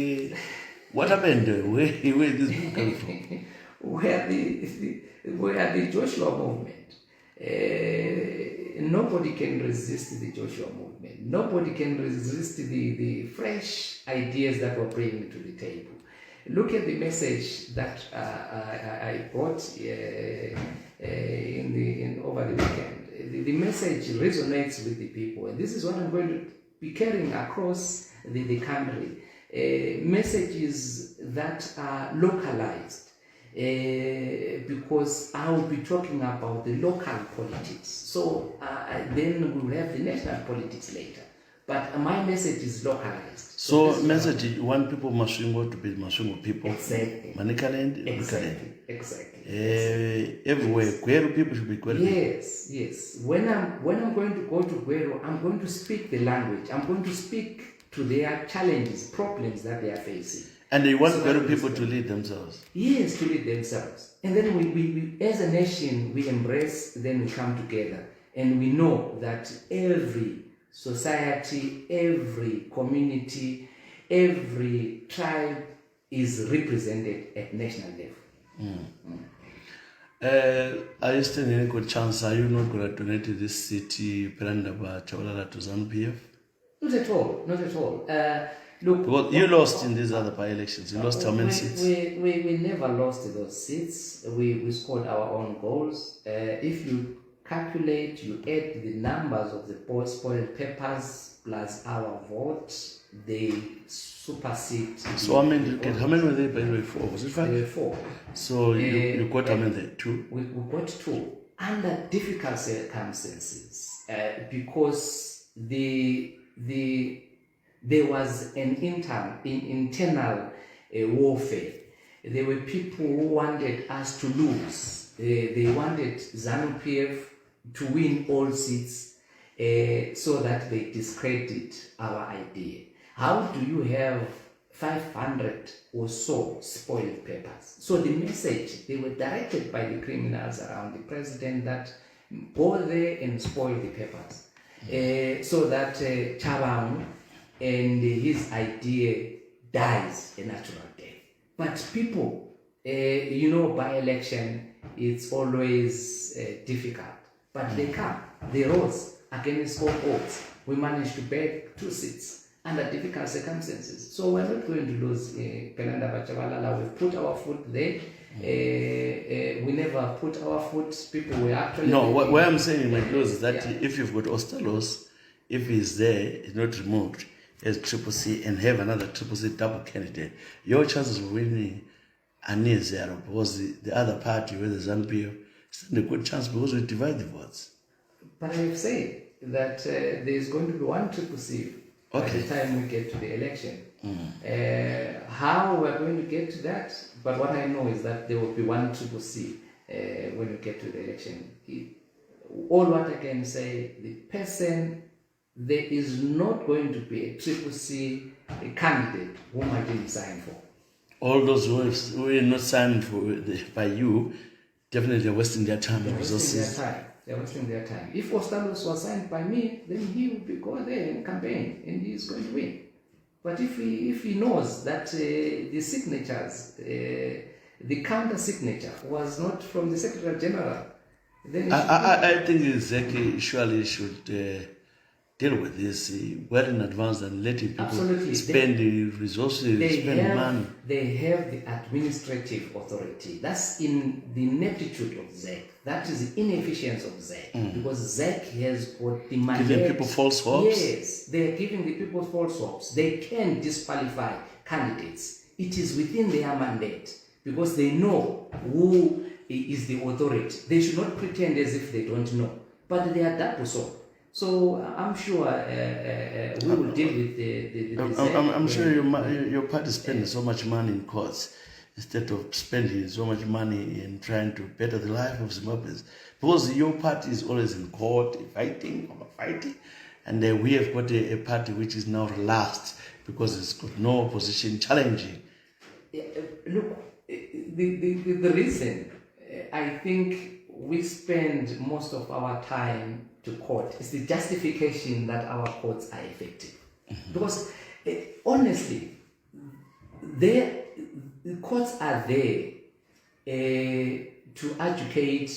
what happened? Where these people come from? Where the Joshua movement. Nobody can resist the Joshua movement. Nobody can resist the fresh ideas that we're bringing to the table. Look at the message that I brought over the weekend. The message resonates with the people, and this is what I'm going to be carrying across the country. Messages that are localized. Because I will be talking about the local politics. So then we will have the national politics later. But my message is localized. So message, you want people Masvingo to be Masvingo people. Exactly. Manikaland, Exactly. Everywhere. Guero people should be Guero. Yes. When I'm going to go to Guero, I'm going to speak the language. I'm going to speak to their challenges, problems that they are facing. And they want Guero people to lead themselves. Yes, to lead themselves. And then we as a nation, we embrace, then we come together. And we know that every society, every community, every tribe is represented at national level. Are you still in a good chance? Are you not going to donate to this city, Pelandaba, Chawalala to ZANU-PF? Not at all. Look, well, you lost in these other by-elections. You lost how many seats? We never lost those seats. We scored our own goals. If you calculate, you add the numbers of the spoiled papers plus our votes, they supersede. So how many were there, by the way? 4? Was it 5? There were 4. So you got how many there? 2? We got 2 under difficult circumstances because there was an internal warfare. There were people who wanted us to lose. They wanted ZANU-PF to win all seats so that they discredit our idea. How do you have 500 or so spoiled papers. So the message, they were directed by the criminals around the president that go there and spoil the papers. So that Tshabangu and his idea dies a natural death. But people, by election, it's always difficult. But they come, they rose against all odds. We managed to beg 2 seats under difficult circumstances. So we're not going to lose Pelanda Bachavalala. We've put our foot there. We never put our foot, people were actually... No, what I'm saying, my close, is that if you've got Ostalos, if he's there, he's not removed as Triple C and have another Triple C double candidate, your chances of winning are near zero, because the other party, whether ZANU-PF, stand a good chance because we divide the votes. But I've said that there's going to be one Triple C by the time we get to the election. How we're going to get to that, but what I know is that there will be one Triple C when we get to the election. All what I can say, the person, there is not going to be a Triple C candidate whom I didn't sign for. All those who are not signed by you, definitely are wasting their time and resources. They're wasting their time. If Ostalos was signed by me, then he would go there and campaign, and he's going to win. But if he knows that the signatures, the counter signature was not from the Secretary General, then I think exactly surely should deal with this well in advance and letting people spend the resources, spend money. They have the administrative authority. That's in the ineptitude of ZEC. That is the inefficiency of ZEC. Because ZEC has got the mandate. Giving people false hopes? Yes, they are giving the people false hopes. They can disqualify candidates. It is within their mandate because they know who is the authority. They should not pretend as if they don't know. But they are double so. So I'm sure we will deal with the I'm sure your party is spending so much money in courts instead of spending so much money in trying to better the life of Zimbabweans. Because your party is always in court, fighting, and we have got a party which is now relaxed because it's got no opposition challenging. Look, the reason I think we spend most of our time to court is the justification that our courts are effective. Because honestly, the courts are there to educate,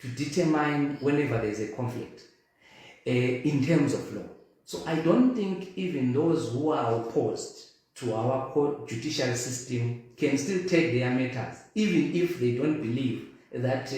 to determine whenever there's a conflict in terms of law. So I don't think even those who are opposed to our court judiciary system can still take their matters, even if they don't believe that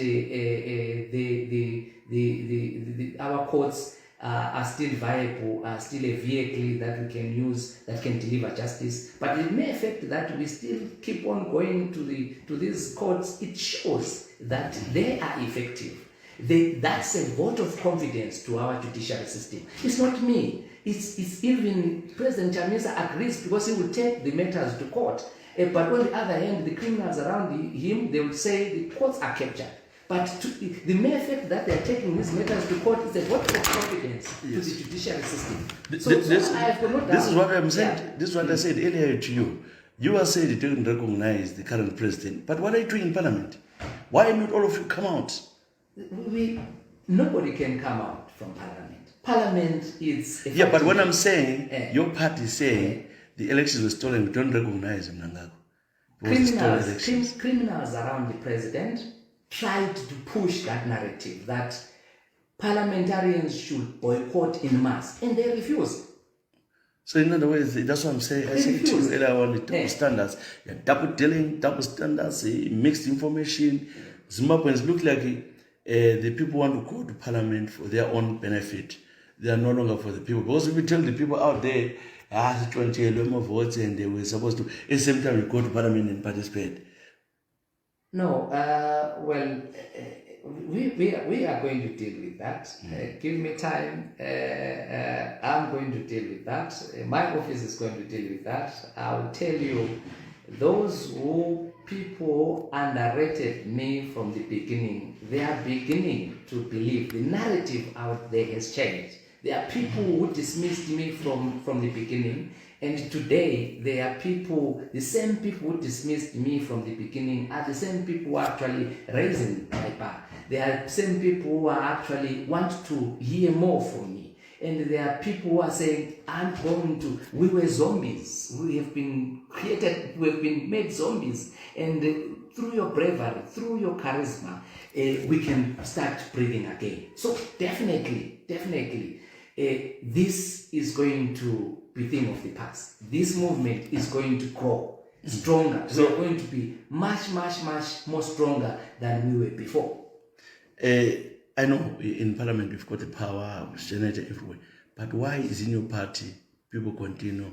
our courts are still viable, are still a vehicle that we can use that can deliver justice. But it may affect that we still keep on going to these courts. It shows that they are effective. That's a vote of confidence to our judiciary system. It's not me. It's even President Chamisa agrees because he will take the matters to court. But on the other hand, the criminals around him, they will say the courts are captured. But the mere fact that they are taking these matters to court is a vote of confidence to the judiciary system. This is what I'm saying. Yeah. This is what I said earlier to you. You are saying you don't recognize the current president. But what are you doing in Parliament? Why not all of you come out? Nobody can come out from Parliament. Parliament is... Yeah, but when I'm saying, your party is saying, the elections were stolen, we don't recognize them, Nangago. Criminals around the president tried to push that narrative that parliamentarians should boycott in mass, and they refused. So in other words, that's what I'm saying. I said to you earlier on the double standards. You're double dealing, double standards, mixed information. Zimbabweans look like the people want to go to parliament for their own benefit. They are no longer for the people. Because if you tell the people out there, 20 more votes and they were supposed to, at the same time you go to parliament and participate. No, we are going to deal with that. Give me time. I'm going to deal with that. My office is going to deal with that. I will tell you, those who people underrated me from the beginning, they are beginning to believe the narrative out there has changed. There are people who dismissed me from the beginning, And today, there are people, the same people who dismissed me from the beginning are the same people who are actually raising my bar. There are the same people who are actually want to hear more from me. And there are people who are saying, we were zombies. We have been made zombies. And through your bravery, through your charisma, we can start breathing again. So definitely, this is going to be a thing of the past. This movement is going to grow stronger. We are going to be much more stronger than we were before. I know in Parliament we've got the power, it's generated everywhere. But why is in your party people continue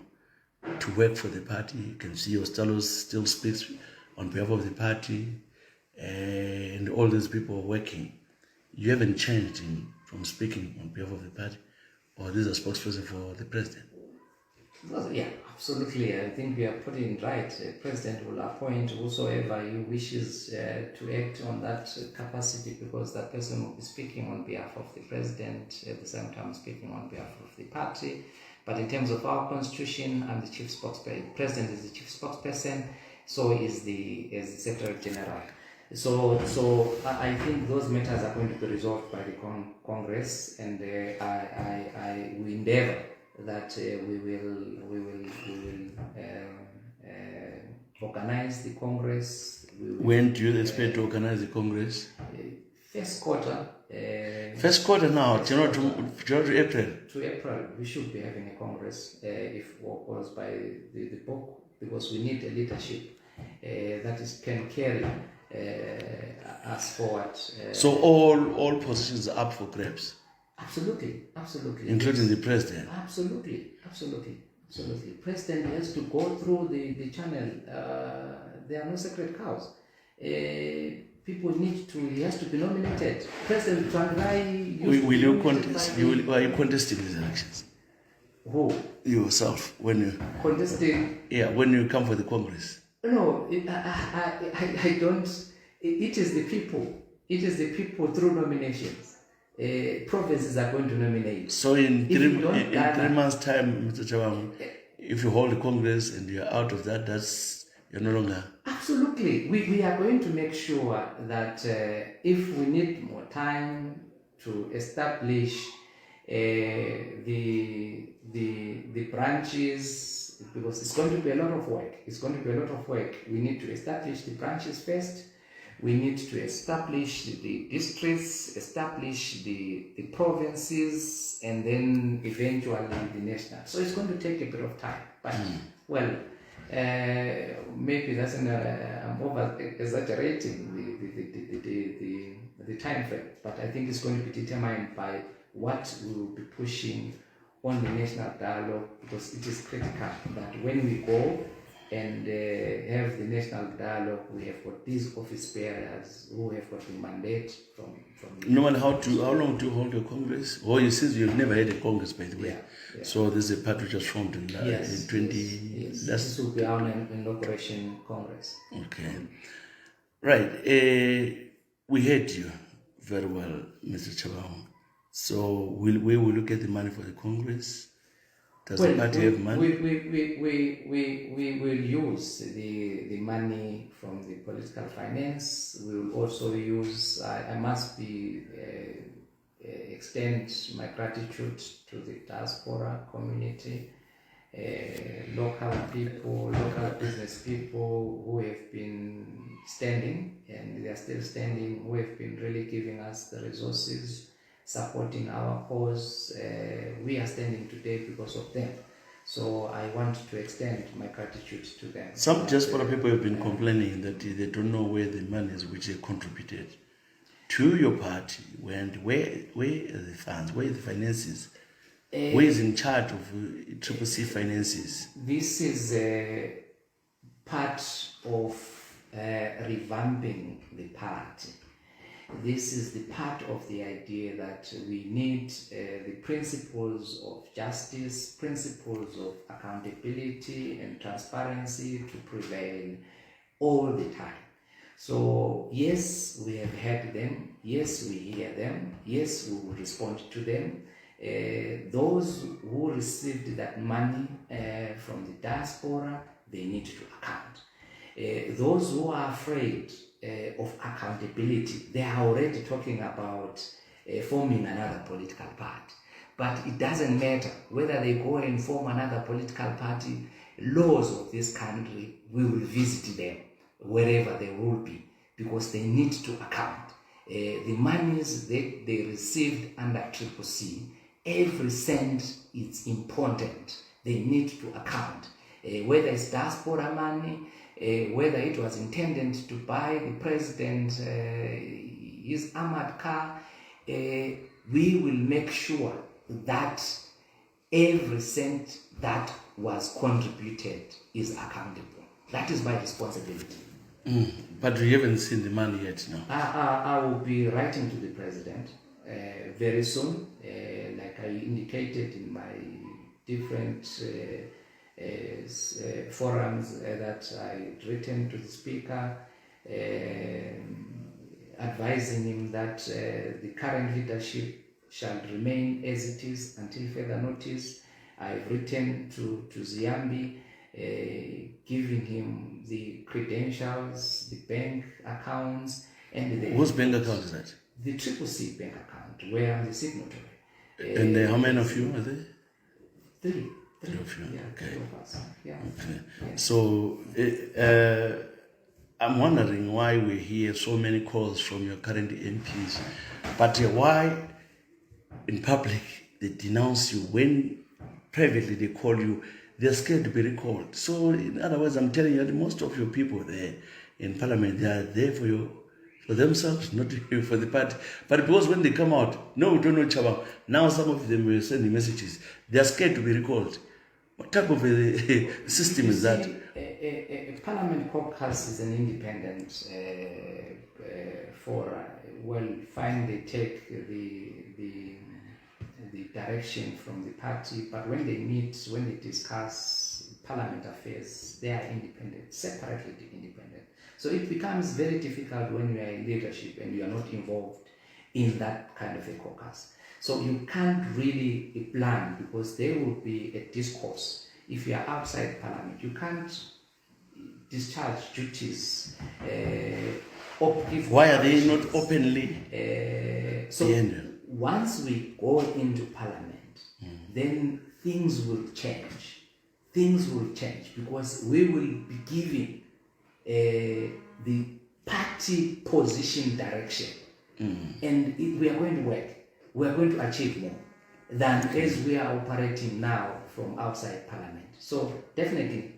to work for the party? You can see Ostalos still speaks on behalf of the party, and all these people are working. You haven't changed from speaking on behalf of the party, or this is a spokesperson for the president? Yeah, absolutely. I think we are putting it right. The president will appoint whosoever he wishes to act on that capacity, because that person will be speaking on behalf of the president, at the same time speaking on behalf of the party. But in terms of our constitution, I'm the chief spokesperson. The president is the chief spokesperson, so is the secretary general. So I think those matters are going to be resolved by the Congress, and we endeavor that we will organize the Congress. When do you expect to organize the Congress? First quarter. First quarter now, January to April. To April, we should be having a Congress if work goes by the book, because we need a leadership that can carry us forward. So all positions are up for grabs? Absolutely. Including the president? Absolutely. President has to go through the channel. There are no sacred cows. People need to, he has to be nominated. President Tsvangirai will you contest? Are you contesting these elections? Who? Yourself, when you... Contesting? Yeah, when you come for the Congress. No, I don't. It is the people. It is the people through nominations. Provinces are going to nominate. So in 3 months' time, Mr. Tshabangu, if you hold the Congress and you're out of that, you're no longer... Absolutely. We are going to make sure that if we need more time to establish the branches, because it's going to be a lot of work. We need to establish the branches first. We need to establish the districts, establish the provinces, and then eventually the national. So it's going to take a bit of time. But, maybe that's I'm over exaggerating the time frame. But I think it's going to be determined by what we will be pushing on the national dialogue, because it is critical that when we go and have the national dialogue, we have got these office bearers who have got the mandate from no matter how long do you hold your Congress? Or you said you've never had a Congress, by the way. Yeah. So this is a party just formed in 20... Yes. This will be our inauguration Congress. Okay. Right. We heard you very well, Mr. Tshabangu. So we will look at the money for the Congress. Does the party have money? We will use the money from the political finance. We will also use, I must extend my gratitude to the diaspora community, local people, local business people who have been standing, and they are still standing, who have been really giving us the resources, supporting our cause. We are standing today because of them. So I want to extend my gratitude to them. Some diaspora people have been complaining that they don't know where the money is which they contributed to your party. Where are the funds? Where are the finances? Who is in charge of Triple C finances? This is a part of revamping the party. This is the part of the idea that we need the principles of justice, principles of accountability and transparency to prevail all the time. So yes, we have heard them. Yes, we hear them. Yes, we will respond to them. Those who received that money from the diaspora, they need to account. Those who are afraid of accountability, they are already talking about forming another political party. But it doesn't matter whether they go and form another political party, laws of this country, we will visit them wherever they will be, because they need to account. The monies that they received under CCC, every cent is important. They need to account. Whether it's diaspora money, whether it was intended to buy the president his armored car, we will make sure that every cent that was contributed is accountable. That is my responsibility. But we haven't seen the money yet now. I will be writing to the president very soon, like I indicated in my different forums that I written to the speaker, advising him that the current leadership shall remain as it is until further notice. I've written to Ziambi, giving him the credentials, the bank accounts, and the... Whose bank account is that? The CCC bank account, where I'm the signatory. And how many of you are there? Three. Three of you, Yeah, okay. 3 of us. Yeah. Okay. Yeah. So, I'm wondering why we hear so many calls from your current MPs, but why in public they denounce you when privately they call you, they're scared to be recalled. So in other words, I'm telling you that most of your people there in Parliament, they are there for themselves, not for the party. But because when they come out, no, we don't know Tshabangu. Now some of them will send messages. They are scared to be recalled. What type of a system is that? A Parliament caucus is an independent forum. Well, fine, they take the direction from the party, but when they meet, when they discuss Parliament affairs, they are independent, separately independent. So it becomes very difficult when you are in leadership and you are not involved in that kind of a caucus. So you can't really plan, because there will be a discourse. If you are outside Parliament, you can't discharge duties. Why are they not openly? Once we go into Parliament, then things will change. Things will change, because we will be giving the party position direction, and we are going to work. We are going to achieve more than as we are operating now from outside Parliament. So definitely,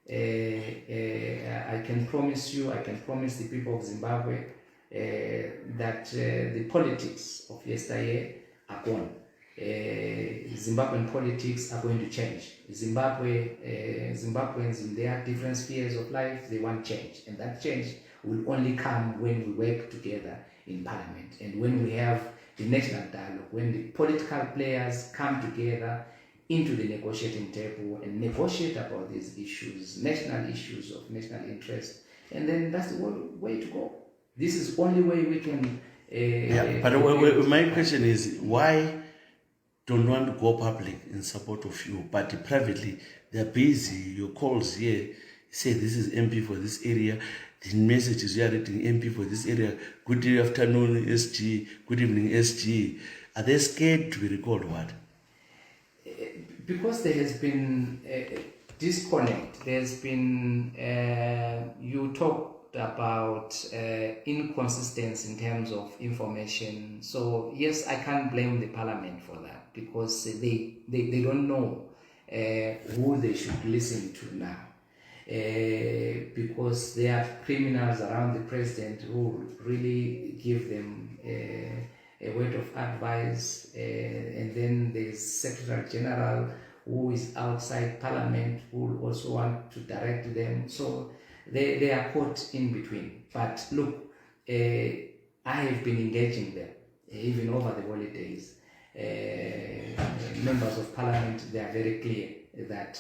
I can promise you, I can promise the people of Zimbabwe that the politics of yesteryear are gone. Zimbabwean politics are going to change. Zimbabweans in their different spheres of life, they want change, and that change will only come when we work together in Parliament, and when we have the national dialogue, when the political players come together into the negotiating table and negotiate about these issues, national issues of national interest, and then that's the way to go. This is the only way we can... but my question is, why don't want to go public in support of you, but privately they're busy? Your calls here say this is MP for this area, the messages you are reading, MP for this area, good afternoon SG, good evening SG. Are they scared to be recalled? What? Because there has been a disconnect. There's been, you talked about inconsistency in terms of information. So yes, I can't blame the Parliament for that, because they don't know who they should listen to now. Because there are criminals around the president who really give them a word of advice, and then there's Secretary General who is outside Parliament who also want to direct them. So they are caught in between. But look, I have been engaging them even over the holidays. Members of Parliament, they are very clear that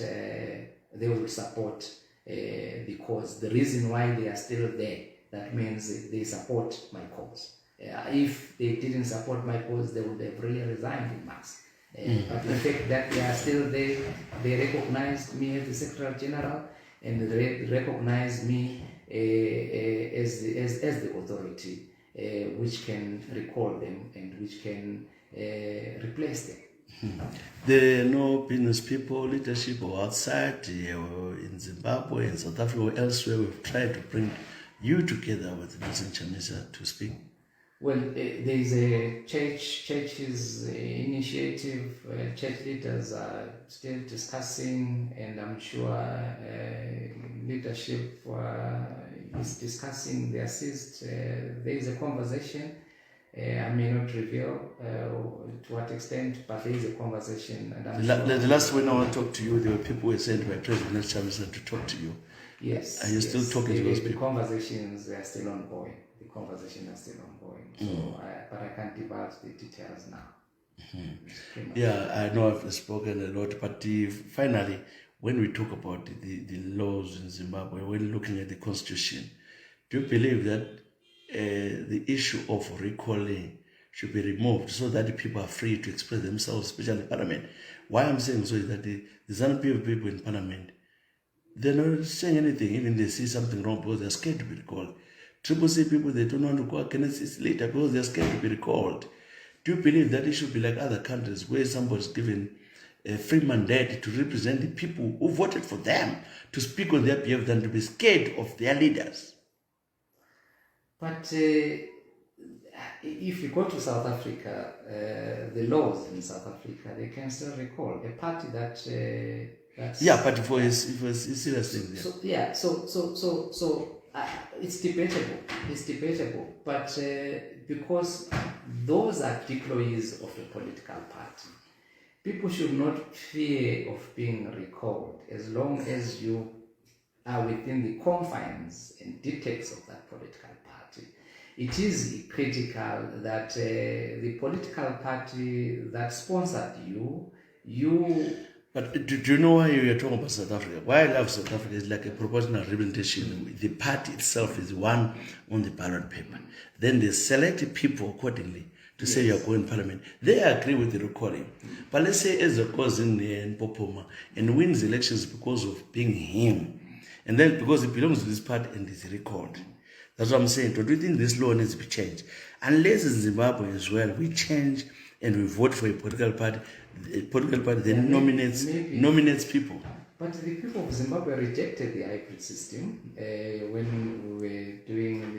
they will support the cause. The reason why they are still there, that means they support my cause. If they didn't support my cause, they would have really resigned in mass. But the fact that they are still there, they recognized me as the Secretary General, and they recognized me as the authority which can recall them and which can replace them. There are no business people, leadership, or outside or in Zimbabwe, in South Africa, or elsewhere. We've tried to bring you together with Nelson Chamisa to speak. Well, there is a church's initiative. Church leaders are still discussing, and I'm sure leadership is discussing the assist. There is a conversation. I may not reveal to what extent, but there is a conversation. And the last when I want to talk to you, there were people who were sent by President Chamisa to talk to you. Yes. Are you still talking to those people? The conversations are still ongoing. So, but I can't divulge the details now. Yeah, I know I've spoken a lot, but finally, when we talk about the laws in Zimbabwe, when looking at the constitution, do you believe that the issue of recalling should be removed so that the people are free to express themselves, especially in Parliament? Why I'm saying so is that the ZANU-PF people in Parliament, they're not saying anything, even they see something wrong because they're scared to be recalled. Triple C people, they don't want to go against it later because they're scared to be recalled. Do you believe that it should be like other countries where somebody's given a free mandate to represent the people who voted for them to speak on their behalf than to be scared of their leaders? But if you go to South Africa, the laws in South Africa, they can still recall a party that... yeah, but for a serious thing. So it's debatable, but because those are deployees of a political party, people should not fear of being recalled as long as you are within the confines and dictates of that political party. It is critical that the political party that sponsored you. But do you know why you're talking about South Africa? Why I love South Africa is like a proportional representation. The party itself is one on the ballot paper. Then they select people accordingly to say you're going to Parliament. They agree with the recalling. But let's say Ezra goes in there in Popoma and wins elections because of being him. And then because he belongs to this party and is recalled. That's what I'm saying. Do you think this law needs to be changed? Unless in Zimbabwe as well, we change and we vote for a political party then nominates people. But the people of Zimbabwe rejected the hybrid system when we were doing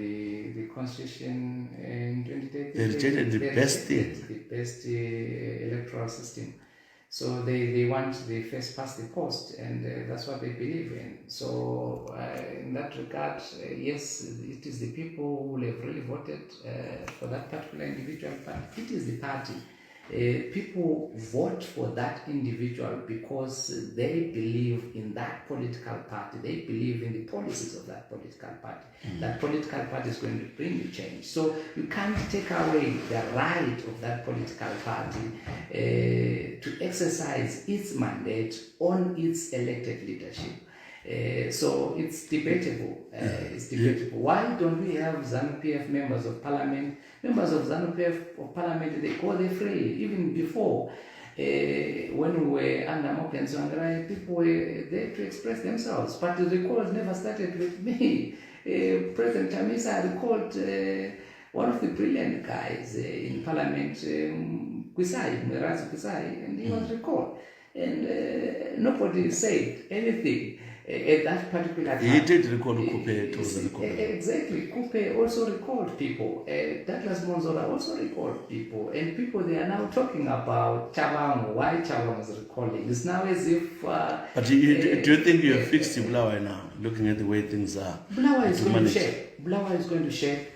the constitution in 2010. They rejected the best electoral system. So they want the first past the post, and that's what they believe in. So in that regard, yes, it is the people who will have really voted for that particular individual, but it is the party. People vote for that individual because they believe in that political party. They believe in the policies of that political party. That political party is going to bring the change. So you can't take away the right of that political party to exercise its mandate on its elected leadership. So it's debatable. Why don't we have ZANU-PF members of parliament? Members of ZANU-PF of parliament, they go there freely. Even before, when we were under Moken Zwangarai, people were there to express themselves. But the recalls never started with me. President Chamisa recalled one of the brilliant guys in parliament, Merazi Kwisai, and he was recalled. And nobody said anything. At that particular time. He did recall Coupe. Exactly. Coupe also recalled people. Douglas Monzola also recalled people. And people, they are now talking about Tshabangu. Why Tshabangu is recalling? It's now as if... but do you think you have fixed Blawa now, looking at the way things are? Blawa is going to shape. Blawa is going to shape.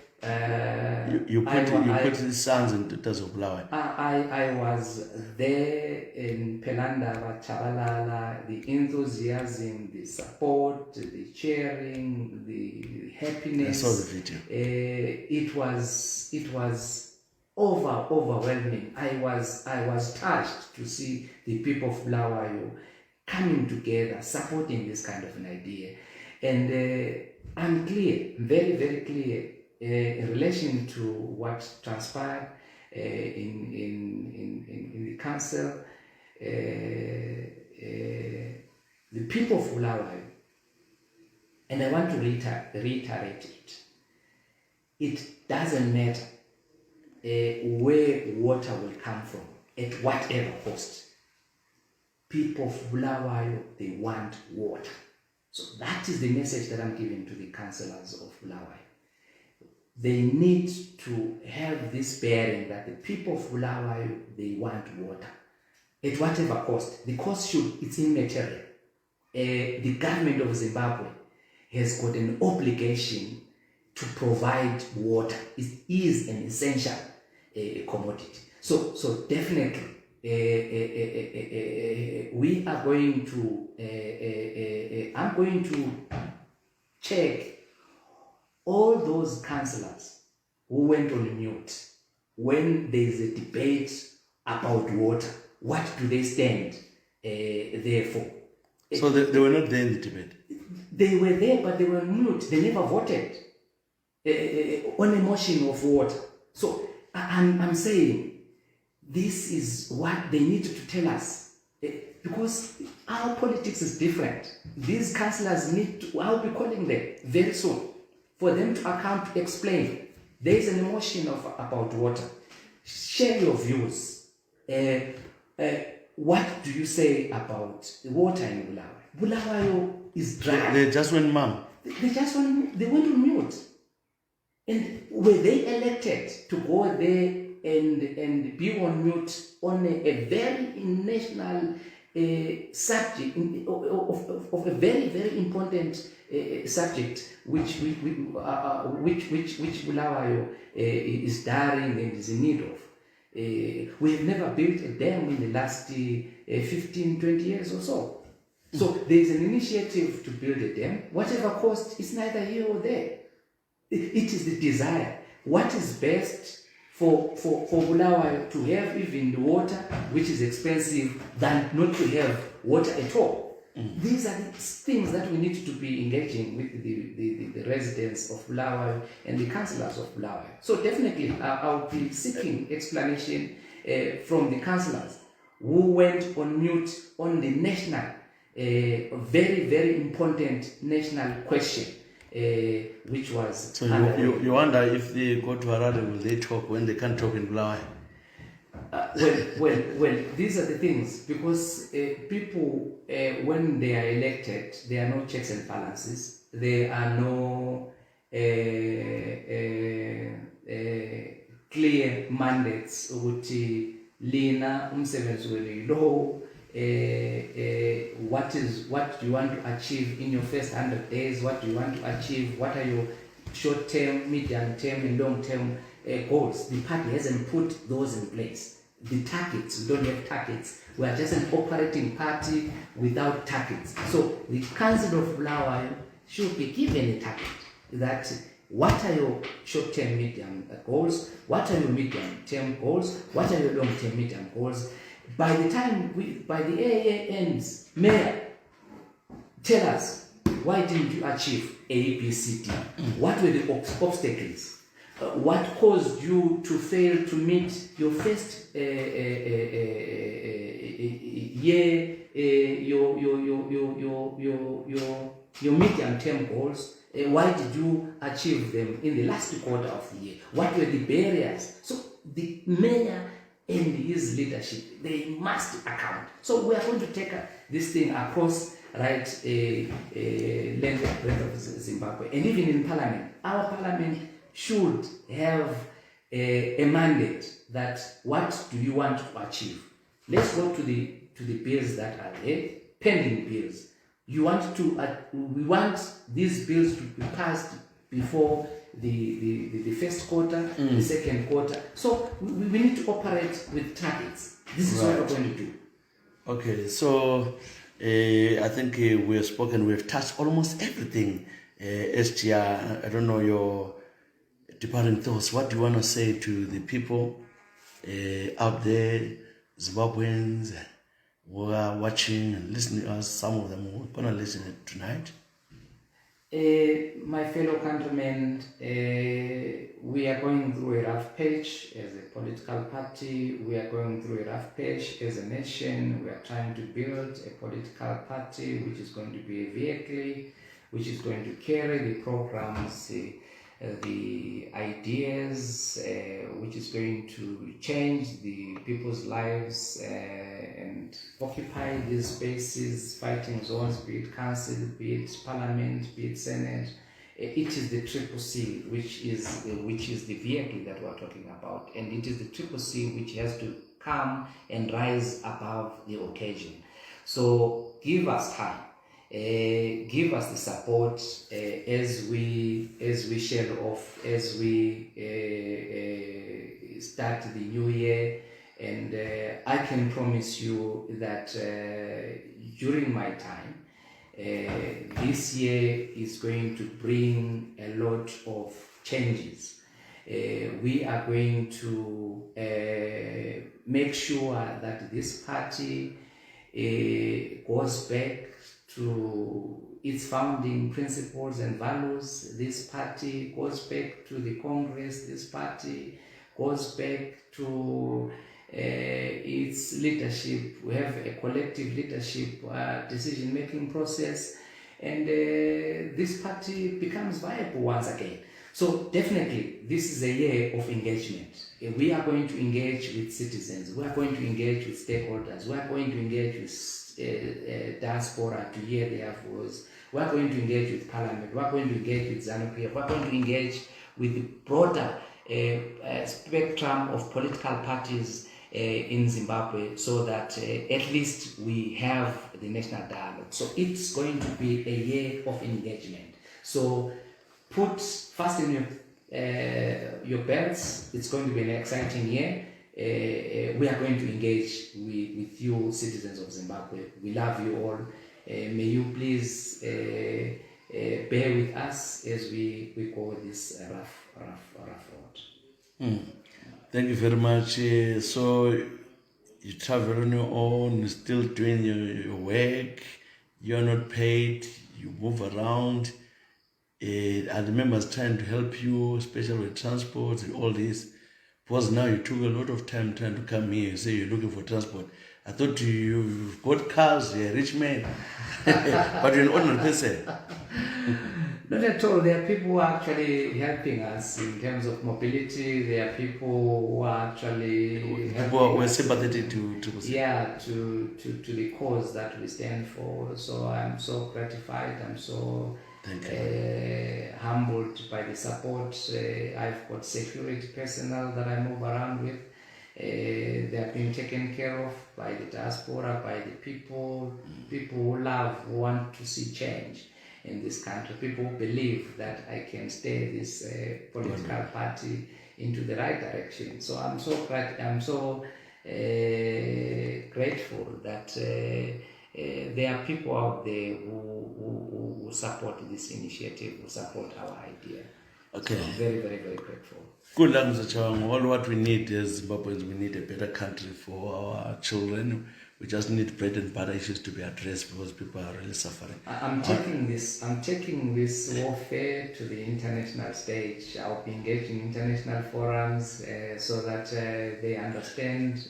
You put the sons and daughters of Blawa. I was there in Penanda, Chabalala, the enthusiasm, the support, the cheering, the happiness. I saw the video. It was overwhelming. I was touched to see the people of Bulawayo coming together, supporting this kind of an idea. And I'm clear, very, very clear, in relation to what transpired in the council. the people of Bulawayo, and I want to reiterate it, it doesn't matter where water will come from, at whatever cost. People of Bulawayo, they want water. So that is the message that I'm giving to the councillors of Bulawayo. They need to have this bearing that the people of Bulawayo, they want water. At whatever cost. The cost it's immaterial. The government of Zimbabwe has got an obligation to provide water. It is an essential commodity. So definitely, we are going to, I'm going to check all those councillors who went on mute when there is a debate about water. What do they stand there for? So they were not there in the debate? They were there, but they were mute. They never voted on a motion of water. So I'm saying this is what they need to tell us, because our politics is different. These councillors need to, I'll be calling them very soon for them to account, to explain. There is an emotion about water. Share your views. What do you say about water in Bulawayo? Bulawayo is dry. They just went mum. They went on mute. And were they elected to go there and be on mute on a very national subject, of a very, very important subject, which Bulawayo is daring and is in need of. We have never built a dam in the last 15, 20 years or so. So there is an initiative to build a dam. Whatever cost, it's neither here or there. It is the desire. What is best for Bulawayo to have even the water, which is expensive, than not to have water at all. These are the things that we need to be engaging with the residents of Bulawayo and the councillors of Bulawayo. So definitely I'll be seeking explanation from the councillors who went on mute on the national, very, very important national question, which was... So you wonder if they go to Harare, will they talk when they can't talk in Bulawayo? Well, these are the things, because people, when they are elected, there are no checks and balances. There are no clear mandates. Lina umsebenzi law. What do you want to achieve in your first 100 days? What do you want to achieve? What are your short-term, medium-term, and long-term goals? The party hasn't put those in place. The targets, we don't have targets. We are just an operating party without targets. So the Council of Bulawayo should be given a target. That what are your short-term, medium goals? What are your medium-term goals? What are your long-term, medium goals? By the time by the AAA ends, Mayor, tell us, why didn't you achieve A, B, C, D? What were the obstacles? What caused you to fail to meet your first year, your medium-term goals? Why did you achieve them in the last quarter of the year? What were the barriers? So the mayor and his leadership, they must account. So we are going to take this thing across, right, length and breadth of Zimbabwe, and even in Parliament. Our Parliament should have a mandate that what do you want to achieve? Let's go to the bills that are there, pending bills. We want these bills to be passed before the first quarter, the second quarter. So we need to operate with targets. This is what we're going to do. Okay, so I think we have touched almost everything. SGR, I don't know your departing thoughts. What do you want to say to the people out there, Zimbabweans, who are watching and listening to us? Some of them who are going to listen tonight. My fellow countrymen, we are going through a rough patch as a political party. We are going through a rough patch as a nation. We are trying to build a political party which is going to be a vehicle, which is going to carry the programs, the ideas, which is going to change the people's lives and occupy these spaces, fighting zones, be it council, be it parliament, be it senate. It is the triple C, which is the vehicle that we're talking about, and it is the triple C which has to come and rise above the occasion. So give us time. Give us the support as we share off, as we start the new year, and I can promise you that during my time, this year is going to bring a lot of changes. We are going to make sure that this party goes back to its founding principles and values. This party goes back to the Congress. This party goes back to its leadership. We have a collective leadership decision-making process, and this party becomes viable once again. So definitely, this is a year of engagement. We are going to engage with citizens. We are going to engage with stakeholders. We are going to engage with diaspora to hear their voice. We are going to engage with Parliament. We are going to engage with ZANU-PF. We are going to engage with the broader spectrum of political parties in Zimbabwe, so that at least we have the national dialogue. So it's going to be a year of engagement. So put fast in your belts. It's going to be an exciting year. We are going to engage with you, citizens of Zimbabwe. We love you all. May you please bear with us as we go this rough road. Thank you very much. So you travel on your own, still doing your work. You're not paid. You move around. I remember I was trying to help you, especially with transport and all this. Because now you took a lot of time trying to come here. You say you're looking for transport. I thought you've got cars, you're a rich man. But you're an ordinary person. Not at all. There are people who are actually helping us in terms of mobility. There are people who are actually people were sympathetic to the cause that we stand for. So I'm so gratified. I'm so humbled by the support. I've got security personnel that I move around with. They have been taken care of by the diaspora, by the people who love, who want to see change in this country, people who believe that I can steer this political party into the right direction. So I'm so grateful that there are people out there who support this initiative, who support our idea. Okay. So I'm very, very, very grateful. Good luck, Mr. Tshabangu. All what we need as Zimbabweans, we need a better country for our children. We just need bread and butter issues to be addressed because people are really suffering. I'm taking this warfare to the international stage. I'll be engaged in international forums so that they understand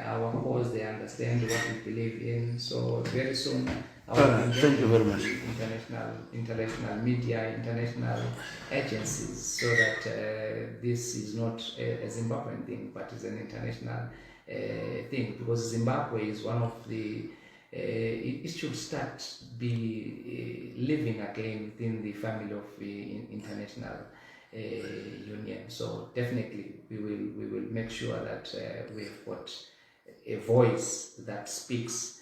our cause, they understand what we believe in. So very soon, thank you very much. International media, international agencies, so that this is not a Zimbabwean thing, but is an international thing, because Zimbabwe is one of the it should start be living again within the family of the international union. So definitely we will make sure that we've got a voice that speaks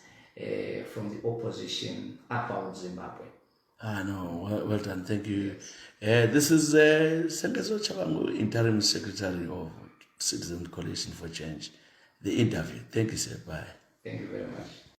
from the opposition about Zimbabwe. No, well done, thank you. This is Sengezo Tshabangu, Interim Secretary of Citizen Coalition for Change. The interview. Thank you, sir. Bye. Thank you very much.